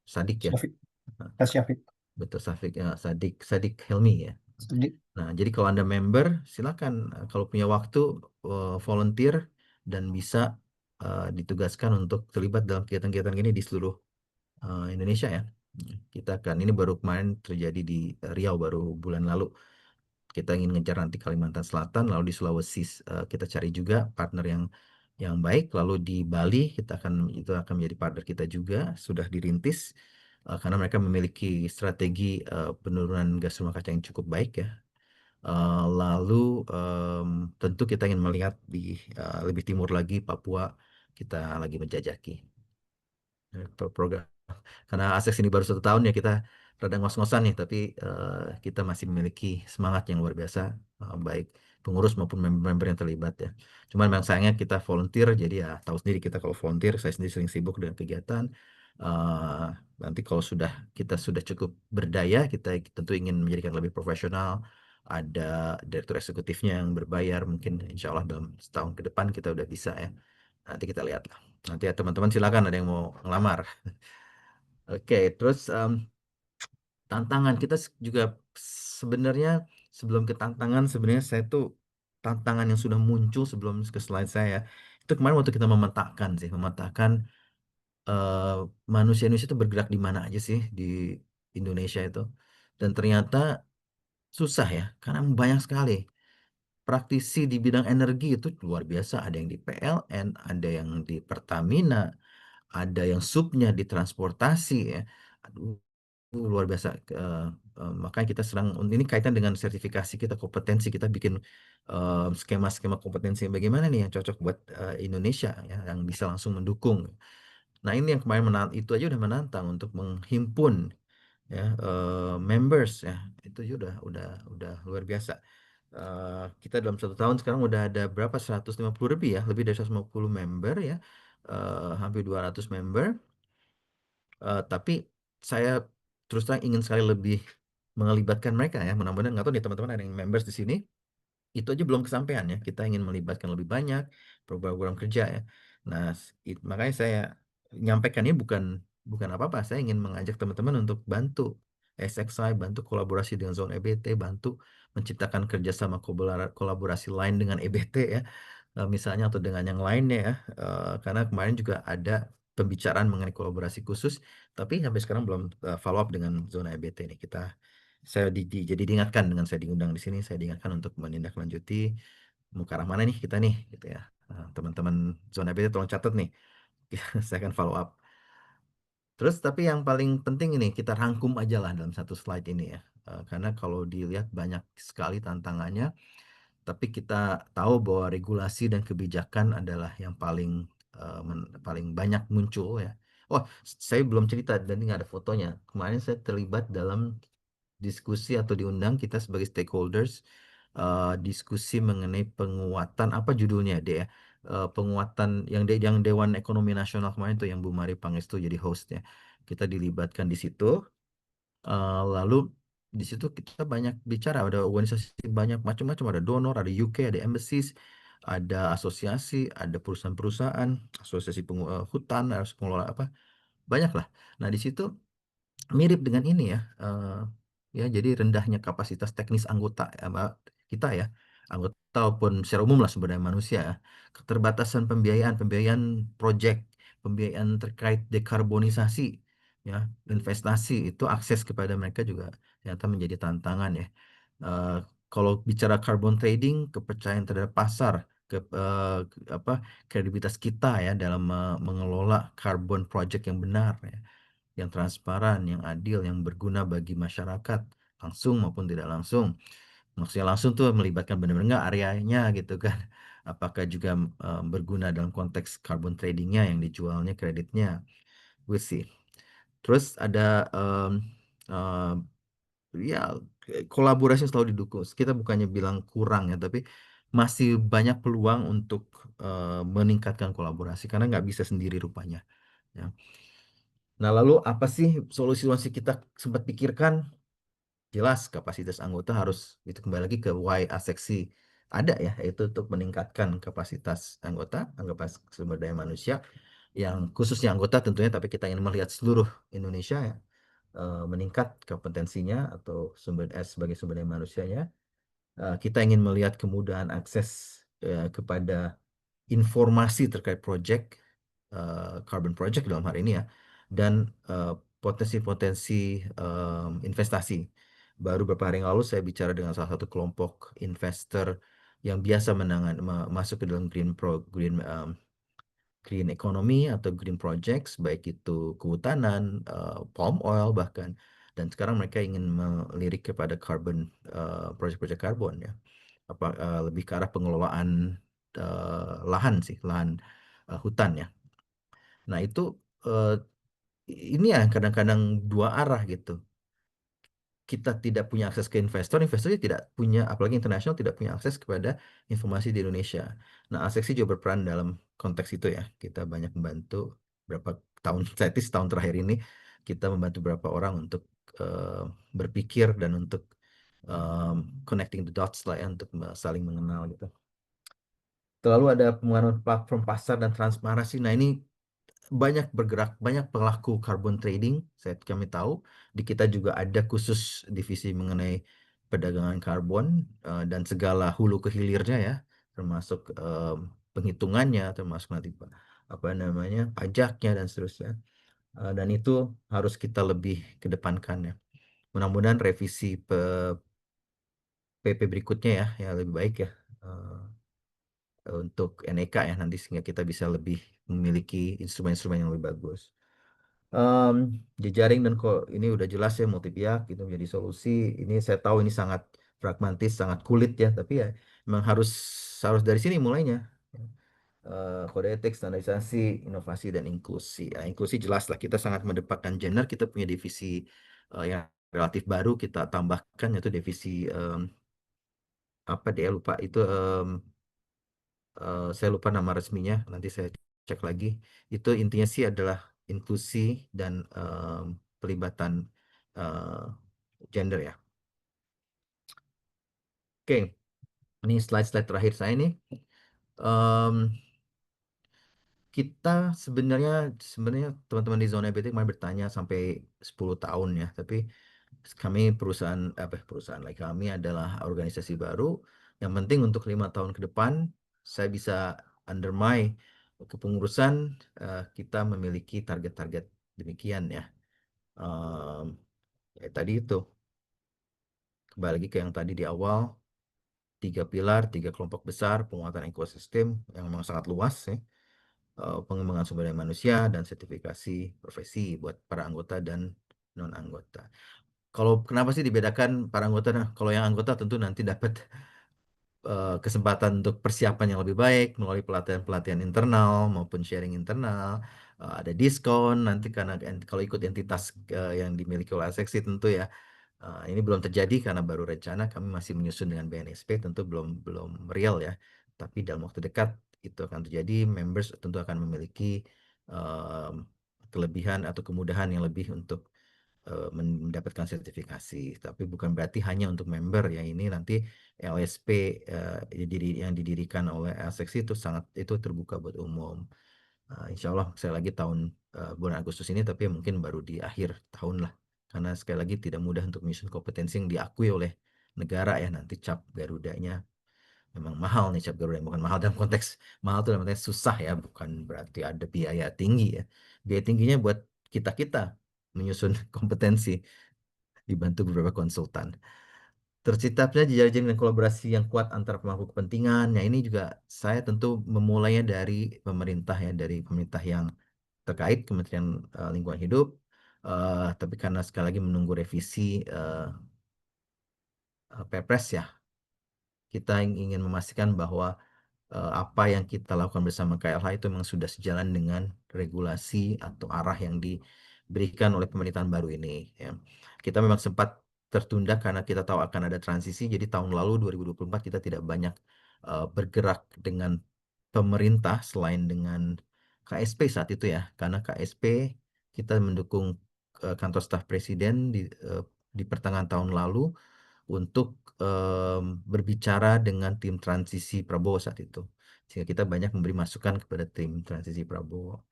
Sadik ya. Syafiq, Pak Syafiq. Betul, Sadik ya, Sadik Helmi ya. Sedih. Nah, jadi kalau Anda member, silakan kalau punya waktu volunteer dan bisa ditugaskan untuk terlibat dalam kegiatan-kegiatan ini di seluruh Indonesia ya. Ini baru kemarin terjadi di Riau baru bulan lalu. Kita ingin ngejar nanti Kalimantan Selatan, lalu di Sulawesi kita cari juga partner yang baik, lalu di Bali itu akan menjadi partner kita juga, sudah dirintis karena mereka memiliki strategi penurunan gas rumah kaca yang cukup baik ya. Lalu tentu kita ingin melihat di lebih timur lagi Papua, kita lagi menjajaki program. Karena Asex ini baru 1 tahun ya, kita rada ngos-ngosan nih, tapi kita masih memiliki semangat yang luar biasa, baik pengurus maupun member-member yang terlibat ya. Cuman memang sayangnya kita volunteer, jadi ya tahu sendiri kita kalau volunteer, saya sendiri sering sibuk dengan kegiatan. Eh, Nanti kalau kita sudah cukup berdaya, kita tentu ingin menjadikan lebih profesional. Ada direktur eksekutifnya yang berbayar, mungkin insya Allah dalam setahun ke depan kita udah bisa ya. Nanti kita lihat lah. Nanti ya teman-teman silakan ada yang mau ngelamar. Oke, terus tantangan kita juga sebenarnya sebelum ke tantangan, sebenarnya saya tuh tantangan yang sudah muncul sebelum ke slide saya itu kemarin waktu kita memetakan eh, manusia-manusia itu bergerak di mana aja sih di Indonesia itu, dan ternyata susah ya karena banyak sekali praktisi di bidang energi itu luar biasa, ada yang di PLN, ada yang di Pertamina, ada yang subnya di transportasi ya. Aduh, luar biasa. Makanya kita ini kaitan dengan sertifikasi kita, kompetensi kita bikin skema-skema kompetensi yang bagaimana nih yang cocok buat Indonesia ya, yang bisa langsung mendukung. Nah, ini yang kemarin itu aja udah menantang untuk menghimpun ya members ya, itu aja udah luar biasa. Kita dalam 1 tahun sekarang udah ada berapa, 150 lebih ya, lebih dari 150 member ya, hampir 200 member. Tapi saya terus terang ingin sekali lebih mengelibatkan mereka ya. Mudah-mudahan nggak tahu nih teman-teman ada yang members di sini. Itu aja belum kesampaian ya. Kita ingin melibatkan lebih banyak program-program kerja ya. Nah, makanya saya nyampaikan ini bukan bukan apa-apa. Saya ingin mengajak teman-teman untuk bantu SXI, bantu kolaborasi dengan Zone EBT, bantu menciptakan kerjasama kolaborasi lain dengan EBT ya, misalnya atau dengan yang lainnya ya. Karena kemarin juga ada pembicaraan mengenai kolaborasi khusus, tapi sampai sekarang belum follow up dengan zona EBT ini. Jadi diingatkan dengan saya diundang di sini, saya diingatkan untuk menindaklanjuti mau ke arah mana nih kita nih gitu ya. Teman-teman zona EBT tolong catat nih. Saya akan follow up. Terus tapi yang paling penting ini kita rangkum aja lah dalam satu slide ini ya. Karena kalau dilihat banyak sekali tantangannya, tapi kita tahu bahwa regulasi dan kebijakan adalah yang paling banyak muncul ya. Oh, saya belum cerita dan ini nggak ada fotonya. Kemarin saya terlibat dalam diskusi atau diundang kita sebagai stakeholders, diskusi mengenai penguatan apa judulnya deh ya. Penguatan yang Dewan Ekonomi Nasional kemarin tuh yang Bu Mari Pangestu jadi hostnya. Kita dilibatkan di situ. Lalu di situ kita banyak bicara, ada organisasi banyak macam-macam, ada donor, ada UK, ada embassies, ada asosiasi, ada perusahaan-perusahaan, asosiasi hutan, harus pengelola apa, banyak lah. Nah, di situ mirip dengan ini ya, ya jadi rendahnya kapasitas teknis anggota kita ya, anggota ataupun secara umum lah sumber daya manusia ya. Keterbatasan pembiayaan project, pembiayaan terkait dekarbonisasi ya, investasi itu akses kepada mereka juga ternyata menjadi tantangan ya. Eh, Kalau bicara carbon trading, kepercayaan terhadap pasar, apa kredibilitas kita ya dalam mengelola carbon project yang benar ya, yang transparan, yang adil, yang berguna bagi masyarakat langsung maupun tidak langsung. Maksudnya langsung tuh melibatkan benar-benar nggak areanya gitu kan. apakah juga berguna dalam konteks carbon tradingnya yang dijualnya kreditnya, we'll see. Terus ada ya kolaborasi yang selalu didukung. Kita bukannya bilang kurang ya, tapi masih banyak peluang untuk meningkatkan kolaborasi karena nggak bisa sendiri rupanya. Ya. Nah, lalu apa sih solusi-solusi kita sempat pikirkan? Jelas kapasitas anggota harus itu kembali lagi ke why aseksi ada ya, yaitu untuk meningkatkan kapasitas anggota sumber daya manusia yang khususnya anggota tentunya, tapi kita ingin melihat seluruh Indonesia ya, meningkat kompetensinya atau sebagai sumber daya manusianya. Kita ingin melihat kemudahan akses kepada informasi terkait project carbon project dalam hari ini ya, dan potensi-potensi investasi. Baru beberapa hari yang lalu saya bicara dengan salah satu kelompok investor yang biasa masuk ke dalam green economy atau green projects, baik itu kehutanan, palm oil bahkan, dan sekarang mereka ingin melirik kepada project-project karbon ya, lebih ke arah pengelolaan lahan hutan ya. Nah itu ini ya kadang-kadang dua arah gitu. Kita tidak punya akses ke investornya tidak punya, apalagi internasional tidak punya akses kepada informasi di Indonesia. Nah, Aseksi juga berperan dalam konteks itu ya. Kita banyak membantu berapa tahun, setahun terakhir ini kita membantu beberapa orang untuk berpikir dan untuk connecting the dots lah ya, untuk saling mengenal gitu. Lalu ada pengembangan platform pasar dan transparansi. Nah, ini banyak pelaku carbon trading, kami tahu. Di kita juga ada khusus divisi mengenai perdagangan karbon dan segala hulu ke hilirnya ya, termasuk penghitungannya, termasuk nanti apa namanya pajaknya dan seterusnya. Dan itu harus kita lebih kedepankan ya. Mudah-mudahan revisi PP berikutnya ya lebih baik ya untuk NEK ya nanti, sehingga kita bisa lebih memiliki instrumen-instrumen yang lebih bagus. Jejaring dan ini udah jelas ya, multi pihak itu menjadi solusi. Ini saya tahu ini sangat pragmatis, sangat kulit ya, tapi ya memang harus dari sini mulainya. Kode etik, standarisasi, inovasi dan inklusi. Inklusi jelas lah, kita sangat mendepankan gender. Kita punya divisi yang relatif baru kita tambahkan, yaitu divisi apa deh lupa itu, saya lupa nama resminya, nanti saya cek lagi. Itu intinya sih adalah inklusi dan pelibatan gender ya. Oke, ini slide-slide terakhir saya nih. Kita sebenarnya teman-teman di zona EBT kemarin bertanya sampai 10 tahun ya, tapi perusahaan like kami adalah organisasi baru. Yang penting untuk 5 tahun ke depan saya bisa under my kepengurusan kita memiliki target-target demikian ya. Tadi itu kembali lagi ke yang tadi di awal, 3 pilar, 3 kelompok besar, penguatan ekosistem yang memang sangat luas ya. Pengembangan sumber daya manusia dan sertifikasi profesi buat para anggota dan non anggota. Kalau kenapa sih dibedakan para anggota? Nah, kalau yang anggota tentu nanti dapat kesempatan untuk persiapan yang lebih baik melalui pelatihan-pelatihan internal maupun sharing internal. Ada diskon nanti karena kalau ikut entitas yang dimiliki oleh Aseksi tentu ya. Ini belum terjadi karena baru rencana, kami masih menyusun dengan BNSP, tentu belum real ya. Tapi dalam waktu dekat itu akan terjadi. Members tentu akan memiliki kelebihan atau kemudahan yang lebih untuk mendapatkan sertifikasi. Tapi bukan berarti hanya untuk member ya. Ini nanti LSP yang didirikan oleh Aseksi itu terbuka buat umum. Insya Allah saya lagi bulan Agustus ini, tapi mungkin baru di akhir tahun lah. Karena sekali lagi tidak mudah untuk menyusun kompetensi yang diakui oleh negara ya. Nanti cap Garudanya memang mahal nih, cap Garuda. Bukan mahal dalam konteks mahal itu dalam konteks susah ya, bukan berarti ada biaya tinggi ya. Biaya tingginya buat kita menyusun kompetensi dibantu beberapa konsultan. Terciptanya jejaring dan kolaborasi yang kuat antar pemangku kepentingan. Ya, ini juga saya tentu memulainya dari pemerintah ya, dari pemerintah yang terkait Kementerian Lingkungan Hidup. Tapi karena sekali lagi menunggu revisi Perpres ya, kita ingin memastikan bahwa apa yang kita lakukan bersama KLH itu memang sudah sejalan dengan regulasi atau arah yang diberikan oleh pemerintahan baru ini, ya. Kita memang sempat tertunda karena kita tahu akan ada transisi, jadi tahun lalu 2024 kita tidak banyak bergerak dengan pemerintah selain dengan KSP saat itu, ya, karena KSP kita mendukung kantor staf presiden di pertengahan tahun lalu untuk berbicara dengan tim transisi Prabowo saat itu. Sehingga kita banyak memberi masukan kepada tim transisi Prabowo.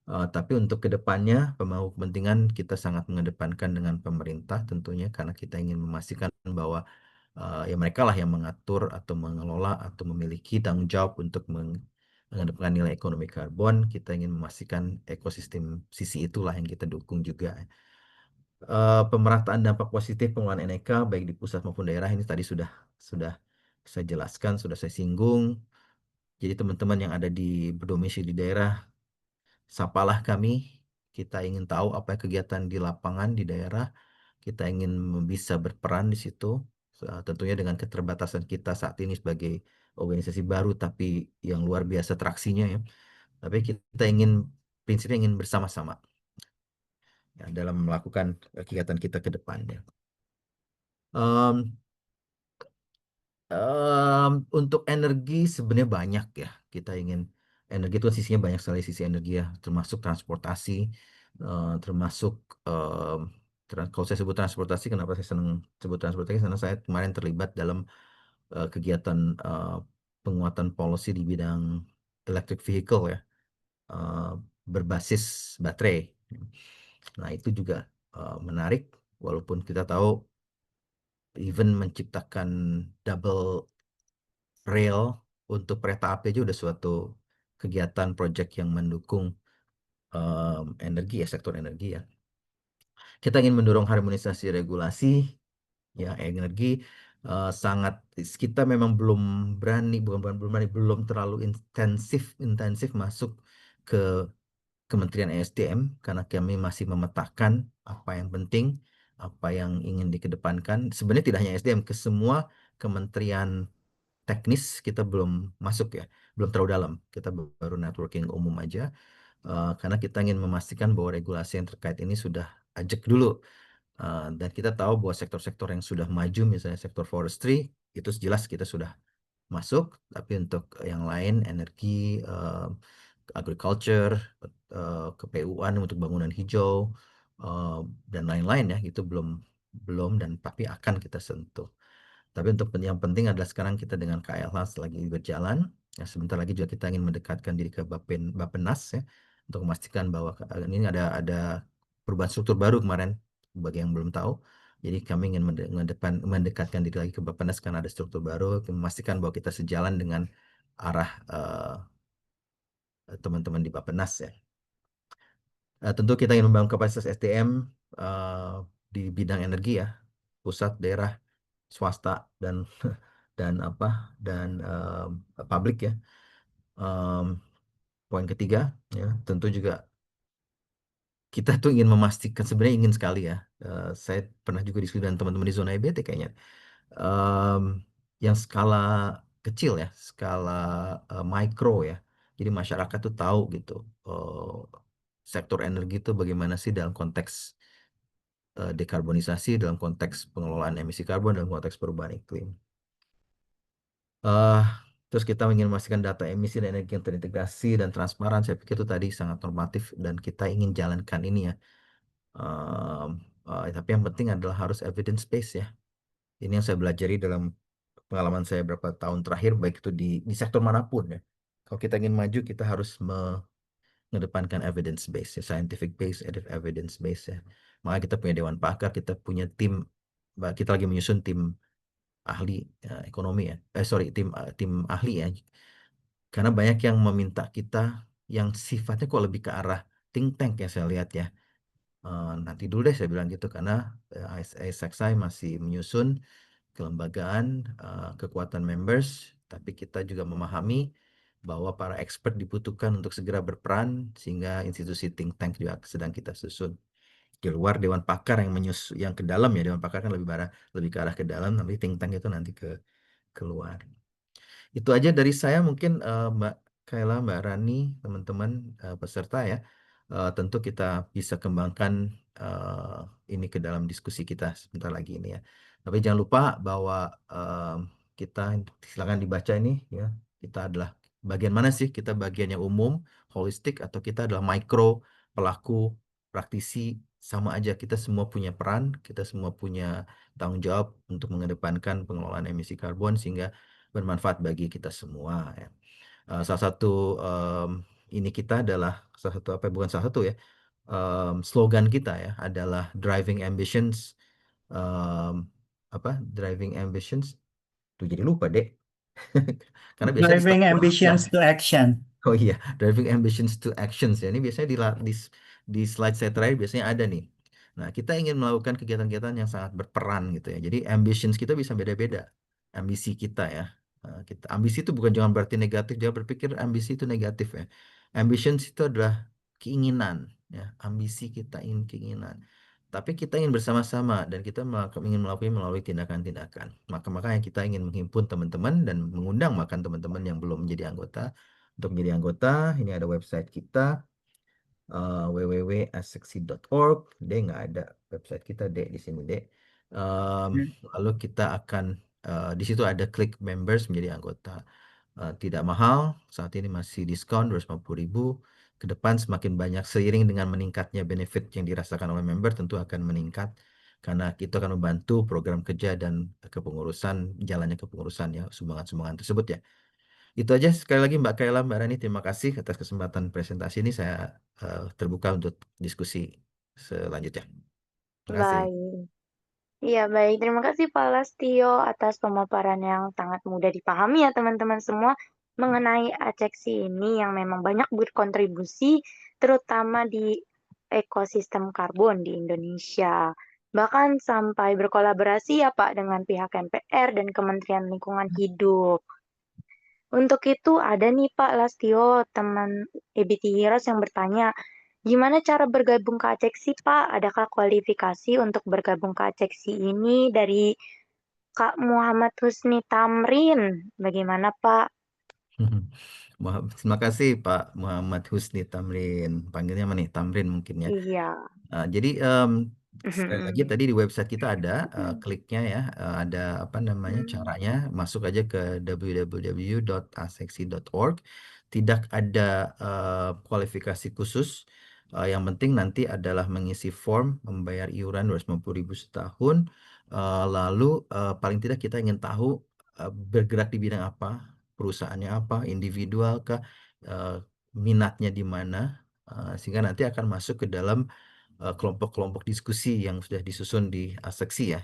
Tapi untuk kedepannya, pemangku kepentingan kita sangat mengedepankan dengan pemerintah tentunya, karena kita ingin memastikan bahwa ya mereka lah yang mengatur atau mengelola atau memiliki tanggung jawab untuk mengedepankan nilai ekonomi karbon. Kita ingin memastikan ekosistem sisi itulah yang kita dukung juga. Pemerataan dampak positif pengelolaan Eneka baik di pusat maupun daerah ini tadi sudah saya jelaskan, sudah saya singgung. Jadi teman-teman yang ada di berdomisili di daerah, sapalah kami. Kita ingin tahu apa kegiatan di lapangan di daerah. Kita ingin bisa berperan di situ. Tentunya dengan keterbatasan kita saat ini sebagai organisasi baru tapi yang luar biasa traksinya, ya. Tapi kita prinsipnya ingin bersama-sama, ya, dalam melakukan kegiatan kita ke depannya. Em, untuk energi sebenarnya banyak, ya. Kita ingin energi itu kan sisinya banyak sekali, sisi energi, ya, termasuk transportasi, termasuk kalau saya sebut transportasi, kenapa saya senang sebut transportasi? Karena saya kemarin terlibat dalam kegiatan penguatan policy di bidang electric vehicle, ya, eh, berbasis baterai. Nah, itu juga menarik, walaupun kita tahu even menciptakan double rail untuk kereta api aja udah suatu kegiatan proyek yang mendukung energi, ya, sektor energi, ya. Kita ingin mendorong harmonisasi regulasi, ya, energi. Sangat kita memang belum berani, belum terlalu intensif masuk ke Kementerian ESDM karena kami masih memetakan apa yang penting, apa yang ingin dikedepankan. Sebenarnya tidak hanya ESDM, ke semua kementerian teknis kita belum masuk, ya, belum terlalu dalam. Kita baru networking umum aja, karena kita ingin memastikan bahwa regulasi yang terkait ini sudah ajak dulu. Dan kita tahu bahwa sektor-sektor yang sudah maju, misalnya sektor forestry, itu jelas kita sudah masuk. Tapi untuk yang lain, energi, agriculture, ke-PU-an untuk bangunan hijau, dan lain-lain, ya, itu belum dan tapi akan kita sentuh. Tapi untuk yang penting adalah sekarang kita dengan KLH lagi berjalan, ya, sebentar lagi juga kita ingin mendekatkan diri ke Bappenas, ya, untuk memastikan bahwa ini ada perubahan struktur baru kemarin bagi yang belum tahu. Jadi kami ingin mendekatkan diri lagi ke Bappenas karena ada struktur baru, memastikan bahwa kita sejalan dengan arah teman-teman di Bappenas, ya. Tentu kita ingin membangun kapasitas SDM di bidang energi, ya, pusat, daerah, swasta, dan dan publik, ya. Poin ketiga, ya, tentu juga kita tuh ingin memastikan, sebenarnya ingin sekali, ya, saya pernah juga diskusi dengan teman-teman di zona EBT kayaknya, yang skala kecil, ya, skala mikro, ya. Jadi masyarakat tuh tahu gitu sektor energi itu bagaimana sih dalam konteks dekarbonisasi, dalam konteks pengelolaan emisi karbon, dalam konteks perubahan iklim. Eh, Terus kita ingin memastikan data emisi dan energi yang terintegrasi dan transparan. Saya pikir itu tadi sangat normatif dan kita ingin jalankan ini, ya. Tapi yang penting adalah harus evidence based, ya. Ini yang saya belajari dalam pengalaman saya beberapa tahun terakhir, baik itu di sektor manapun, ya. Kalau kita ingin maju, kita harus mengedepankan evidence based, ya, scientific based, evidence based, ya. Maka kita punya dewan pakar, kita punya tim, kita lagi menyusun tim ahli ekonomi, ya. Tim ahli, ya. Karena banyak yang meminta kita yang sifatnya kok lebih ke arah think tank, ya, saya lihat, ya. Nanti dulu deh saya bilang gitu, karena ISXI masih menyusun kelembagaan, kekuatan members, tapi kita juga memahami bahwa para expert dibutuhkan untuk segera berperan, sehingga institusi think tank juga sedang kita susun. Di luar dewan pakar yang ke dalam, ya, dewan pakar kan lebih ke arah ke dalam, tapi think tank itu nanti ke keluar. Itu aja dari saya mungkin Mbak Kayla, Mbak Rani, teman-teman peserta ya. Tentu kita bisa kembangkan ini ke dalam diskusi kita sebentar lagi ini ya. Tapi jangan lupa bahwa kita silakan dibaca ini ya. Kita adalah bagian mana sih? Kita bagian yang umum, holistik, atau kita adalah mikro, pelaku, praktisi, sama aja. Kita semua punya peran, kita semua punya tanggung jawab untuk mengedepankan pengelolaan emisi karbon sehingga bermanfaat bagi kita semua ya. Salah satu ini kita adalah salah satu apa bukan salah satu ya, slogan kita ya adalah driving ambitions, em, apa driving ambitions tuh jadi lupa deh. Karena biasanya di Driving slide ya. ambitions to action. Oh iya, driving ambitions to actions ya. Ini biasanya di slide saya terakhir biasanya ada nih. Nah, kita ingin melakukan kegiatan-kegiatan yang sangat berperan gitu ya. Jadi ambitions kita bisa beda-beda. Ambisi kita ya. Kita ambisi itu bukan jangan berarti negatif, jangan berpikir ambisi itu negatif ya. Ambitions itu adalah keinginan ya. Ambisi kita ingin keinginan. Tapi kita ingin bersama-sama dan kita ingin melakukan melalui tindakan-tindakan. Makanya kita ingin menghimpun teman-teman dan mengundang makan teman-teman yang belum menjadi anggota untuk menjadi anggota. Ini ada website kita www.aseksi.org. Dek nggak ada website kita dek di sini dek. Hmm. Lalu kita akan di situ ada klik members menjadi anggota. Tidak mahal, saat ini masih diskon 250.000. Ke depan semakin banyak seiring dengan meningkatnya benefit yang dirasakan oleh member tentu akan meningkat karena itu akan membantu program kerja dan kepengurusan jalannya kepengurusan ya sumbangan-sumbangan tersebut ya. Itu aja sekali lagi Mbak Kayla, Mbak Rani, terima kasih atas kesempatan presentasi ini. Saya terbuka untuk diskusi selanjutnya. Terima kasih. Baik. Iya, baik. Terima kasih Pak Lastio atas pemaparan yang sangat mudah dipahami ya teman-teman semua mengenai ACEXI ini yang memang banyak berkontribusi terutama di ekosistem karbon di Indonesia. Bahkan sampai berkolaborasi ya Pak dengan pihak MPR dan Kementerian Lingkungan Hidup. Untuk itu ada nih Pak Lastio, teman EBT Heroes yang bertanya, gimana cara bergabung ke ACEXI Pak? Adakah kualifikasi untuk bergabung ke ACEXI ini dari Kak Muhammad Husni Tamrin? Bagaimana Pak? Terima kasih Pak Muhammad Husni Tamrin. Panggilnya apa nih? Tamrin mungkin ya. Iya. Jadi sekali lagi tadi di website kita ada kliknya ya, ada apa namanya caranya, masuk aja ke www.aseksi.org. Tidak ada kualifikasi khusus. Yang penting nanti adalah mengisi form, membayar iuran 250.000 setahun. Lalu paling tidak kita ingin tahu bergerak di bidang apa, perusahaannya apa, individual kah, minatnya di mana, sehingga nanti akan masuk ke dalam kelompok-kelompok diskusi yang sudah disusun di ASEKSI ya.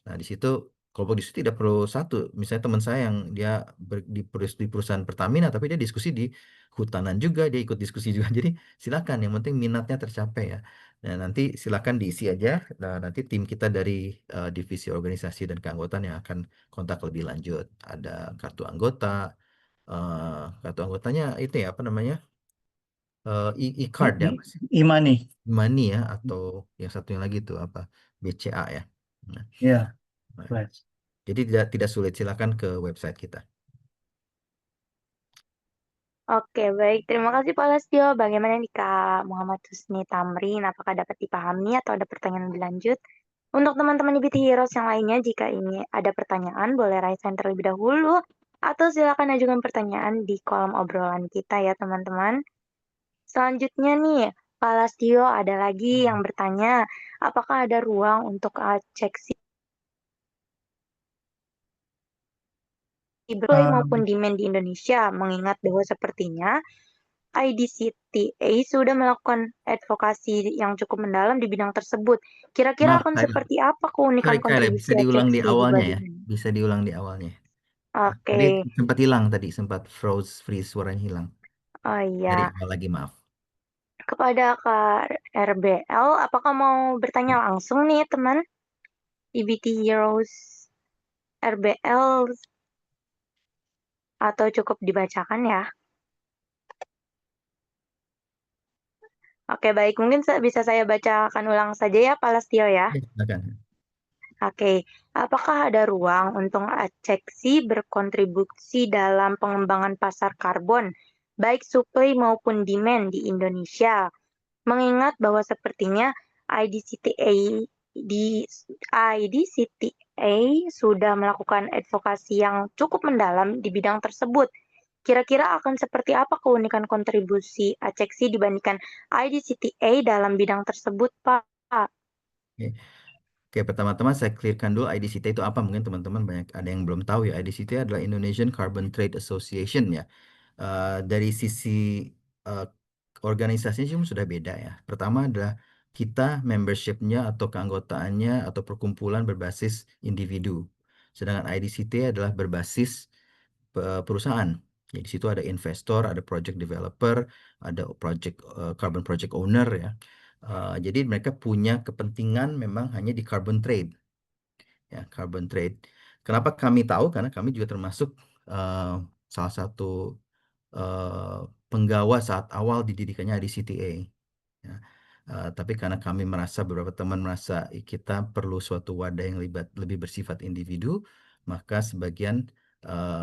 Nah, di situ kelompok diskusi tidak perlu satu. Misalnya teman saya yang dia di perusahaan Pertamina, tapi dia diskusi di hutanan juga, dia ikut diskusi juga. Jadi silakan, yang penting minatnya tercapai ya. Nah, nanti silakan diisi aja. Nah, nanti tim kita dari divisi organisasi dan keanggotaan yang akan kontak lebih lanjut. Ada kartu anggota, kartu anggotanya itu ya apa namanya? E-card ya, Mas. Imani. Money ya atau yang satunya lagi itu apa BCA ya. Nah, Ya, nah, right. jadi tidak sulit, silakan ke website kita. Oke, baik. Terima kasih Pak Lastio. Bagaimana nih Kak Muhammad Husni Tamrin? Apakah dapat dipahami atau ada pertanyaan lebih lanjut? Untuk teman-teman EBT Heroes yang lainnya, jika ini ada pertanyaan, boleh raise hand terlebih dahulu. Atau silakan ajukan pertanyaan di kolom obrolan kita ya teman-teman. Selanjutnya nih, Pak Lastio ada lagi yang bertanya, apakah ada ruang untuk cek supply maupun Um, demand di Indonesia, mengingat bahwa sepertinya IDCTA sudah melakukan advokasi yang cukup mendalam di bidang tersebut. Kira-kira Maaf, akan seperti apa keunikan sorry Kyle, kontribusi bisa diulang di ACEXI awalnya ya, dibanding? bisa diulang di awalnya. Tadi Oke, sempat hilang tadi, sempat freeze suaranya hilang. oh Dari iya. awal lagi maaf. Kepada Kak RBL, apakah mau bertanya langsung nih teman? EBT Heroes RBL atau cukup dibacakan ya? Oke, baik. Mungkin bisa saya bacakan ulang saja ya, Pak Lastio ya. Ya, silakan. Oke, apakah ada ruang untuk Aceksi berkontribusi dalam pengembangan pasar karbon, baik supply maupun demand di Indonesia? Mengingat bahwa sepertinya IDCTA di IDCTA sudah melakukan advokasi yang cukup mendalam di bidang tersebut. Kira-kira akan seperti apa keunikan kontribusi Aceksi dibandingkan IDCTA dalam bidang tersebut, Pak? Oke. Oke, pertama-tama saya clearkan dulu IDCT itu apa. Mungkin teman-teman banyak ada yang belum tahu ya. IDCT adalah Indonesian Carbon Trade Association ya. Dari sisi uh, organisasinya cuma sudah beda ya. Pertama adalah kita membershipnya atau keanggotaannya atau perkumpulan berbasis individu. Sedangkan IDCT adalah berbasis perusahaan. Jadi di situ ada investor, ada project developer, ada carbon project owner ya. Jadi mereka punya kepentingan memang hanya di carbon trade ya, carbon trade. Kenapa kami tahu? Karena kami juga termasuk uh, salah satu uh, penggawa saat awal didirikannya di CTA. Ya. Tapi karena kami merasa beberapa teman merasa kita perlu suatu wadah yang lebih bersifat individu, maka sebagian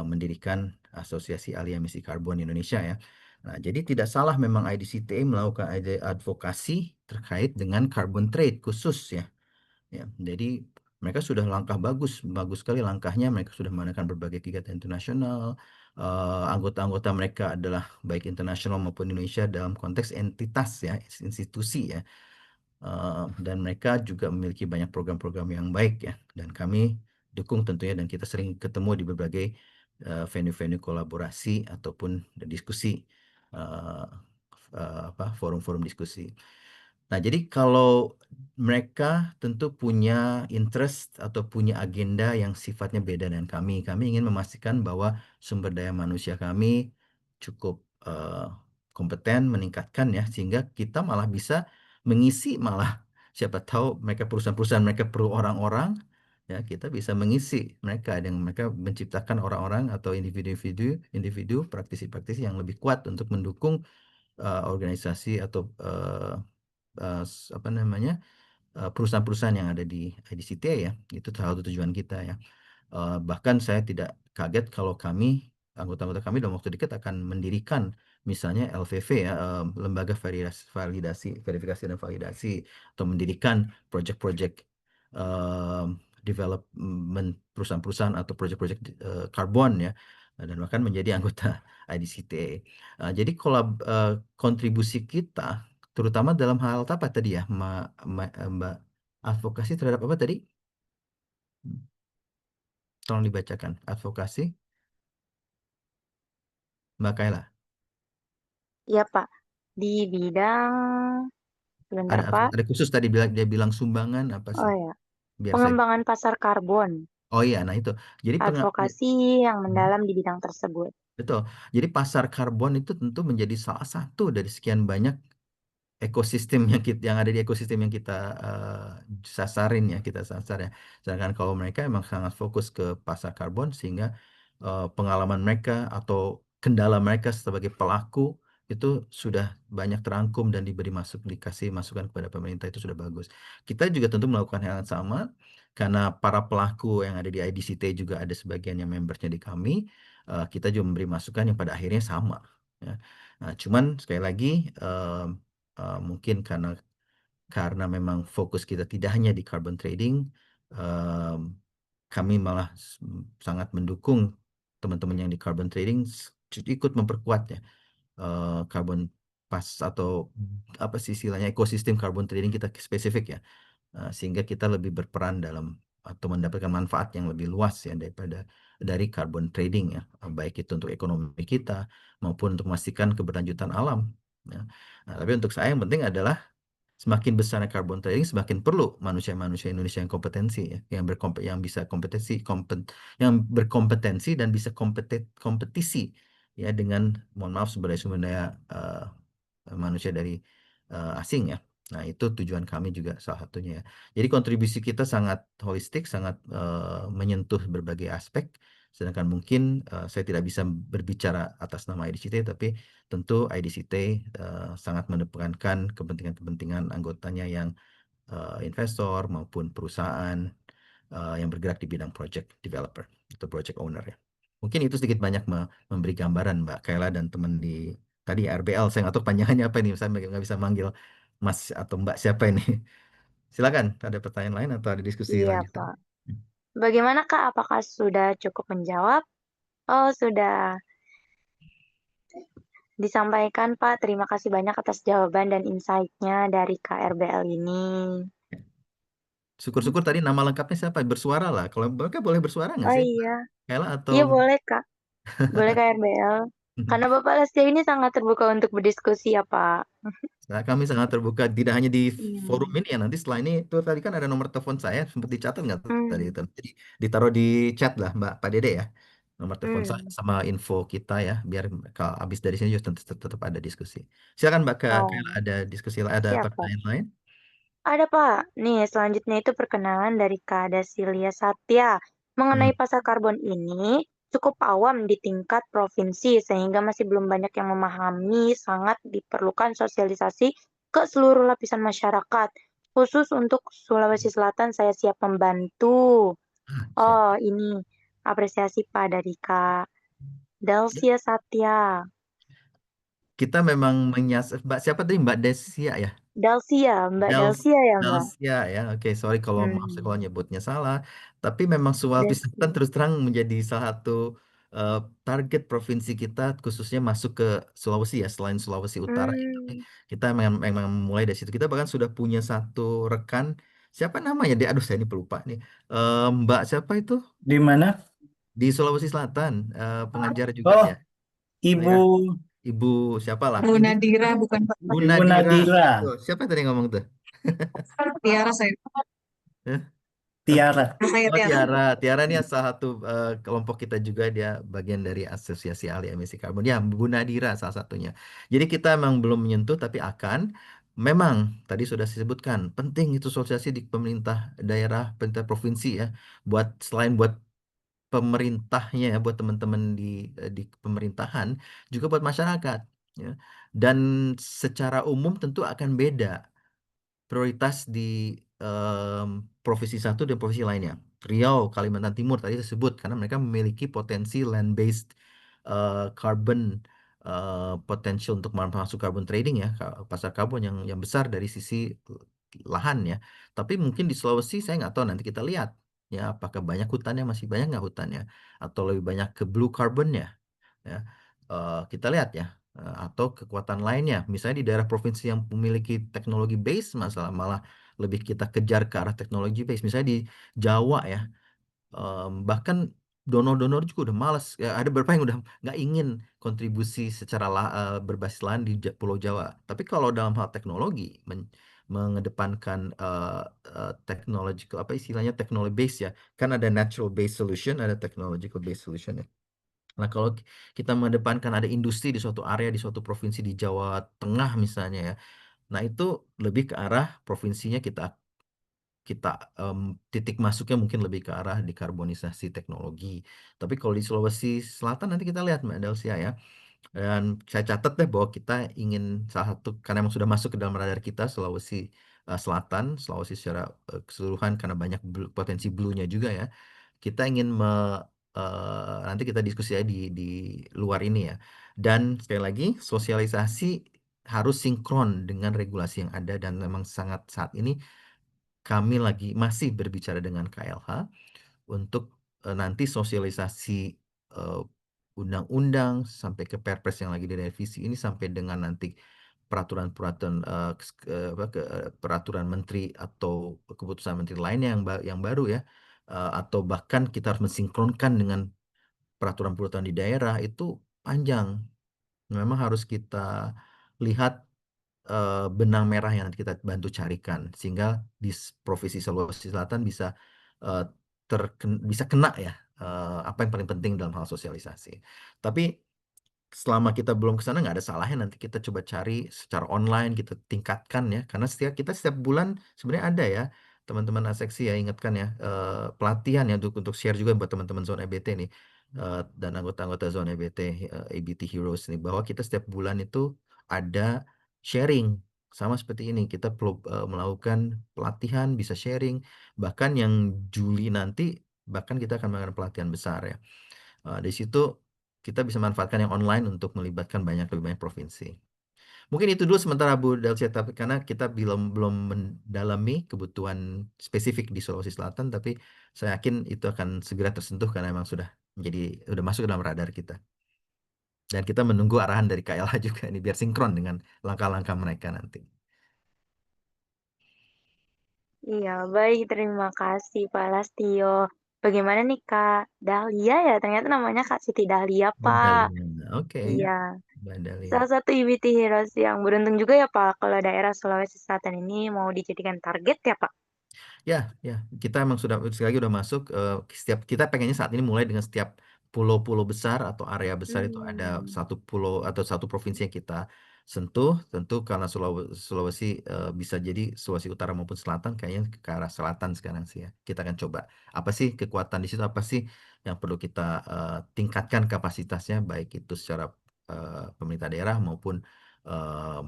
mendirikan Asosiasi Ahli Emisi Karbon Indonesia ya. Nah, jadi tidak salah memang IDCTA melakukan advokasi terkait dengan carbon trade khusus ya. Ya, jadi mereka sudah langkah bagus, bagus sekali langkahnya. Mereka sudah mengadakan berbagai kegiatan internasional. Anggota-anggota mereka adalah baik internasional maupun Indonesia dalam konteks entitas ya, institusi ya. Dan mereka juga memiliki banyak program-program yang baik ya. Dan kami dukung tentunya dan kita sering ketemu di berbagai venue-venue kolaborasi ataupun diskusi, uh, forum-forum diskusi. Nah, jadi kalau mereka tentu punya interest atau punya agenda yang sifatnya beda dengan kami. Kami ingin memastikan bahwa sumber daya manusia kami cukup kompeten, meningkatkan ya, sehingga kita malah bisa mengisi malah siapa tahu mereka perusahaan-perusahaan mereka perlu orang-orang ya kita bisa mengisi mereka dengan mereka menciptakan orang-orang atau individu praktisi-praktisi yang lebih kuat untuk mendukung organisasi atau apa namanya perusahaan-perusahaan yang ada di IDCT ya. Itu salah satu tujuan kita ya. Bahkan saya tidak kaget kalau kami anggota-anggota kami dalam waktu dekat akan mendirikan misalnya LVV ya, lembaga verifikasi dan validasi, atau mendirikan project-project development perusahaan-perusahaan atau project-project karbon ya, dan bahkan menjadi anggota IDCTA. Jadi kontribusi kita terutama dalam hal apa tadi ya, Mbak, advokasi terhadap apa tadi? Tolong dibacakan. Advokasi, Mbak Kayla. Iya, Pak. Di bidang, sebentar, Pak. Ada khusus tadi dia bilang sumbangan apa Oh sih? ya, Biar saya. pengembangan pasar karbon, Oh iya, nah itu. Jadi advokasi yang Hmm, mendalam di bidang tersebut. betul. Jadi pasar karbon itu tentu menjadi salah satu dari sekian banyak ekosistem yang ada di ekosistem yang kita sasarin ya, kita sasar ya. Sedangkan kalau mereka emang sangat fokus ke pasar karbon sehingga pengalaman mereka atau kendala mereka sebagai pelaku itu sudah banyak terangkum dan dikasih masukan kepada pemerintah, itu sudah bagus. Kita juga tentu melakukan hal yang sama karena para pelaku yang ada di IDCT juga ada sebagian yang membernya di kami. Kita juga memberi masukan yang pada akhirnya sama ya. Nah, cuman sekali lagi mungkin karena memang fokus kita tidak hanya di carbon trading, em, kami malah sangat mendukung teman-teman yang di carbon trading ikut memperkuat ya carbon pas atau apa sih istilahnya ekosistem carbon trading kita spesifik ya. Sehingga kita lebih berperan dalam atau mendapatkan manfaat yang lebih luas ya dari carbon trading ya, baik itu untuk ekonomi kita maupun untuk memastikan keberlanjutan alam ya. Nah, tapi untuk saya yang penting adalah semakin besarnya carbon trading, semakin perlu manusia-manusia Indonesia yang kompetensi ya, yang bisa yang berkompetensi dan bisa kompetisi ya dengan, mohon maaf, sumber daya manusia dari asing ya. Nah, itu tujuan kami juga salah satunya ya. Jadi kontribusi kita sangat holistik, sangat menyentuh berbagai aspek. Sedangkan mungkin saya tidak bisa berbicara atas nama IDCT, tapi tentu IDCT sangat mendepankan kepentingan-kepentingan anggotanya yang investor maupun perusahaan yang bergerak di bidang project developer atau project owner ya. Mungkin itu sedikit banyak memberi gambaran Mbak Kayla dan teman di tadi RBL. Saya nggak tahu panjangannya apa ini, saya nggak bisa manggil Mas atau Mbak siapa ini. Silakan, ada pertanyaan lain atau ada diskusi Iya, lanjutan? Pak. Bagaimana, Kak? Apakah sudah cukup menjawab? Oh, sudah disampaikan, Pak. Terima kasih banyak atas jawaban dan insight-nya dari KRBL ini. Syukur-syukur tadi nama lengkapnya siapa? Bersuara lah. Kalau mereka boleh bersuara nggak Oh sih? iya, Kayla atau iya boleh, Kak. Boleh KRBL. Karena Bapak Lastio ini sangat terbuka untuk berdiskusi ya, Pak. Nah, kami sangat terbuka tidak hanya di forum Hmm. ini ya. Nanti setelah ini tuh tadi kan ada nomor telepon saya sempat dicatat nggak tuh tadi Hmm. itu. Jadi ditaruh di chat lah Mbak Pak Dede ya. Nomor telepon saya Hmm. sama info kita ya biar kalau habis dari sini juga tetap ada diskusi. Silakan Mbak Kayla, Oh, ada diskusi ada siap, Pak. pertanyaan lain? Ada, Pak. Nih, selanjutnya itu perkenalan dari Kak Dasilia Satya. Hmm. Mengenai pasar karbon ini, cukup awam di tingkat provinsi, sehingga masih belum banyak yang memahami sangat diperlukan sosialisasi ke seluruh lapisan masyarakat. Khusus untuk Sulawesi Selatan, saya siap membantu. Siap. Oh, ini apresiasi Pak dari Kak Ya, Delsia Satya. kita memang Mbak siapa tadi Mbak Desia ya? Delsia, Mbak Dels Delsia ya, Mbak? Delsia ya, oke sorry kalau maaf saya kalau Hmm, nyebutnya salah. Tapi memang Sulawesi Selatan Delsia. terus terang menjadi salah satu eh, target provinsi kita, khususnya masuk ke Sulawesi ya, selain Sulawesi Utara. Tapi Hmm, kita memang mulai dari situ. Kita bahkan sudah punya satu rekan, siapa namanya dia? Aduh saya ini pelupa nih. Mbak siapa itu Di mana? di Sulawesi Selatan, pengajar juga Oh, dia. Ibu Ya, Ibu siapa lah? Bu Ini Nadira bukan Pak Bu Ibu Nadira. Nadira Tuh, siapa tadi yang ngomong tuh? Tiara saya. Tiara. Saya Oh Tiara. Tiara, Tiara ini salah satu kelompok kita juga dia bagian dari Asosiasi Ahli Emisi Karbon. Ya, Bu Nadira salah satunya. Jadi kita memang belum menyentuh tapi akan. Memang tadi sudah disebutkan penting itu sosialisasi di pemerintah daerah, pemerintah provinsi ya. Buat selain buat pemerintahnya ya, buat teman-teman di pemerintahan, juga buat masyarakat. Ya. Dan secara umum tentu akan beda prioritas di provinsi satu dan provinsi lainnya. Riau, Kalimantan Timur tadi disebut karena mereka memiliki potensi land-based carbon potential untuk masuk carbon trading ya, pasar karbon yang besar dari sisi lahan ya. Tapi mungkin di Sulawesi saya nggak tahu nanti kita lihat ya apakah banyak hutannya masih banyak nggak hutannya atau lebih banyak ke blue carbonnya ya. Kita lihat ya atau kekuatan lainnya misalnya di daerah provinsi yang memiliki teknologi base masalah malah lebih kita kejar ke arah teknologi base misalnya di Jawa ya. Bahkan donor-donor juga udah malas ya, ada beberapa yang udah nggak ingin kontribusi secara berbasis lahan di Pulau Jawa tapi kalau dalam hal teknologi mengedepankan technological apa istilahnya teknologi base ya kan ada natural based solution ada technological based solution ya. Nah, kalau kita mengedepankan ada industri di suatu area, di suatu provinsi di Jawa Tengah misalnya ya, nah itu lebih ke arah provinsinya kita kita titik masuknya mungkin lebih ke arah dekarbonisasi teknologi. Tapi kalau di Sulawesi Selatan nanti kita lihat Mbak Delsia ya. Dan saya catat deh bahwa kita ingin salah satu karena emang sudah masuk ke dalam radar kita Sulawesi Selatan, Sulawesi secara keseluruhan karena banyak potensi blue-nya juga ya kita ingin nanti kita diskusi ya di luar ini ya. Dan sekali lagi sosialisasi harus sinkron dengan regulasi yang ada dan memang sangat saat ini kami lagi masih berbicara dengan KLH untuk nanti sosialisasi eh, undang-undang sampai ke Perpres yang lagi direvisi ini sampai dengan nanti peraturan-peraturan peraturan menteri atau keputusan menteri lainnya yang baru ya atau bahkan kita harus mensinkronkan dengan peraturan-peraturan di daerah itu panjang. Memang harus kita lihat benang merah yang nanti kita bantu carikan sehingga di Provinsi Sulawesi Selatan bisa eh, bisa kena ya apa yang paling penting dalam hal sosialisasi. Tapi selama kita belum ke sana nggak ada salahnya nanti kita coba cari secara online kita tingkatkan ya karena setiap bulan sebenarnya ada ya teman-teman Aseksi ya ingatkan ya pelatihan ya untuk share juga buat teman-teman zona EBT nih dan anggota-anggota zona EBT EBT Heroes nih bahwa kita setiap bulan itu ada sharing sama seperti ini. Kita perlu melakukan pelatihan, bisa sharing. Bahkan yang Juli nanti, bahkan kita akan melakukan pelatihan besar ya. Di situ kita bisa manfaatkan yang online untuk melibatkan lebih banyak provinsi. Mungkin itu dulu sementara Bu Delcia, tapi karena kita belum mendalami kebutuhan spesifik di Sulawesi Selatan, tapi saya yakin itu akan segera tersentuh karena memang udah masuk ke dalam radar kita. Dan kita menunggu arahan dari KLH juga ini biar sinkron dengan langkah-langkah mereka nanti. Iya, baik. Terima kasih Pak Lastio. Bagaimana nih Kak Dahlia ya? Ternyata namanya Kak Siti Dahlia, Pak. Dahlia. Oke, Iya, Mbak Dahlia. salah satu IBT Heroes yang beruntung juga ya Pak, kalau daerah Sulawesi Selatan ini mau dijadikan target ya Pak. Ya, kita emang sekali lagi udah masuk. Setiap kita pengennya saat ini mulai dengan setiap pulau-pulau besar atau area besar itu ada Hmm. satu pulau atau satu provinsi yang kita sentuh. Tentu karena Sulawesi bisa jadi Sulawesi Utara maupun Selatan, kayaknya ke arah selatan sekarang sih ya. Kita akan coba apa sih kekuatan di situ, apa sih yang perlu kita tingkatkan kapasitasnya, baik itu secara pemerintah daerah maupun eh,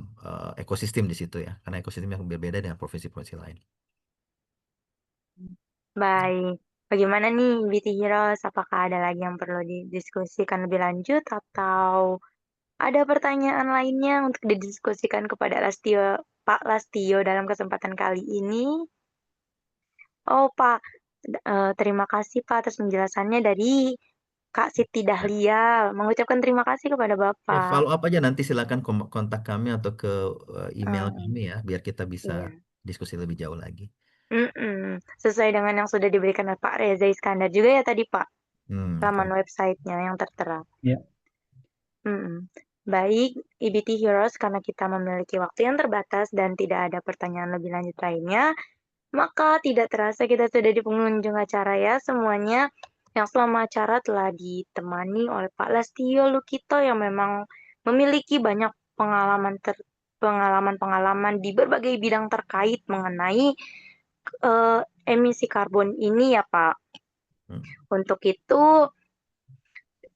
ekosistem di situ ya. Karena ekosistem yang berbeda dengan provinsi-provinsi lain. Baik. Bagaimana nih IBT Heroes? Apakah ada lagi yang perlu didiskusikan lebih lanjut atau ada pertanyaan lainnya untuk didiskusikan kepada Pak Lastio dalam kesempatan kali ini? Oh Pak, terima kasih Pak atas penjelasannya dari Kak Siti Ya. Dahlia. Mengucapkan terima kasih kepada Ya, Bapak. follow up aja nanti silakan kontak kami atau ke email Eh, kami ya, biar kita bisa iya. diskusi lebih jauh lagi. Sesuai dengan yang sudah diberikan oleh Pak Reza Iskandar juga ya tadi Pak, laman Oke. websitenya yang tertera. Ya. Mm-mm. Baik, EBT Heroes, karena kita memiliki waktu yang terbatas dan tidak ada pertanyaan lebih lanjut lainnya, maka tidak terasa kita sudah di penghujung acara ya semuanya. Yang selama acara telah ditemani oleh Pak Lastio Lukito yang memang memiliki banyak pengalaman-pengalaman di berbagai bidang terkait mengenai emisi karbon ini ya Pak. Hmm. Untuk itu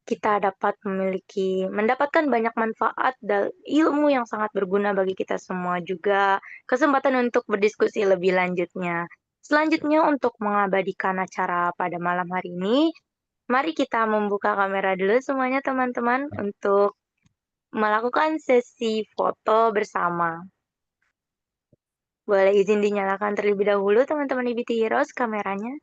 kita dapat mendapatkan banyak manfaat dan ilmu yang sangat berguna bagi kita semua juga. Kesempatan untuk berdiskusi lebih lanjutnya. Selanjutnya untuk mengabadikan acara pada malam hari ini, mari kita membuka kamera dulu semuanya teman-teman untuk melakukan sesi foto bersama. Boleh izin dinyalakan terlebih dahulu teman-teman IBT Heroes kameranya.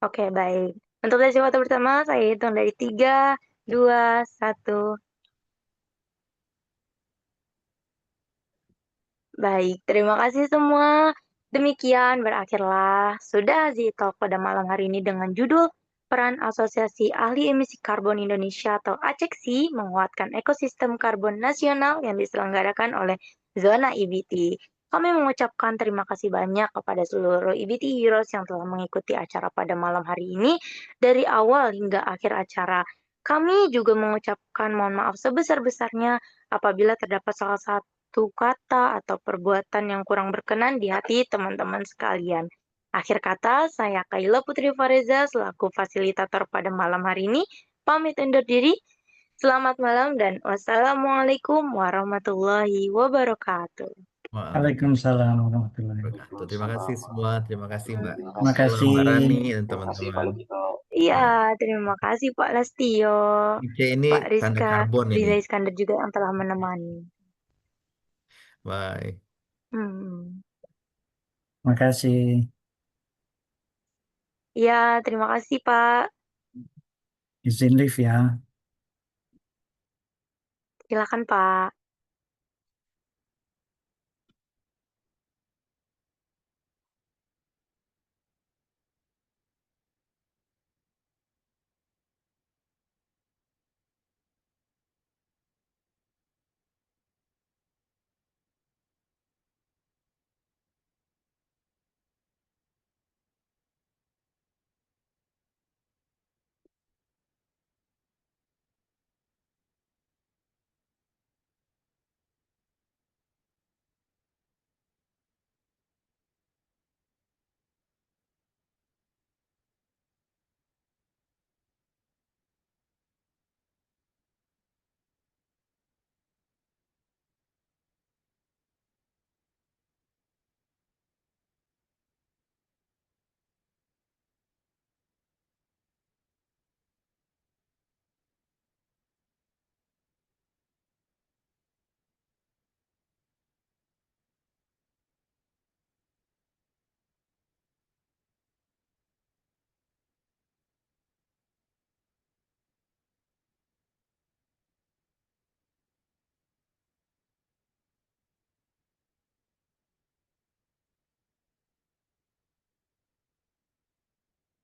Oke, baik. Untuk sesi foto pertama, saya hitung dari 3, 2, 1. Baik, terima kasih semua. Demikian berakhirlah sudah Talk pada malam hari ini dengan judul Peran Asosiasi Ahli Emisi Karbon Indonesia atau ACEKSI menguatkan ekosistem karbon nasional yang diselenggarakan oleh Zona IBT. Kami mengucapkan terima kasih banyak kepada seluruh IBT Heroes yang telah mengikuti acara pada malam hari ini dari awal hingga akhir acara. Kami juga mengucapkan mohon maaf sebesar-besarnya apabila terdapat salah satu kata atau perbuatan yang kurang berkenan di hati teman-teman sekalian. Akhir kata, saya Kaila Putri Fareza selaku fasilitator pada malam hari ini pamit undur diri. Selamat malam dan wassalamualaikum warahmatullahi wabarakatuh. Waalaikumsalam warahmatullahi Wabarakatuh. Terima kasih semua, terima kasih Mbak Terima Sheila, kasih. Mbak Rani dan teman-teman. Iya, Ya. terima kasih Pak Lastio, Oke, ini Pak tanda Rizka, karbon ini. Riza Iskandar juga yang telah menemani. Bye. Hmm. Terima kasih. Iya, terima kasih Pak. Izin live ya. Silakan Pak.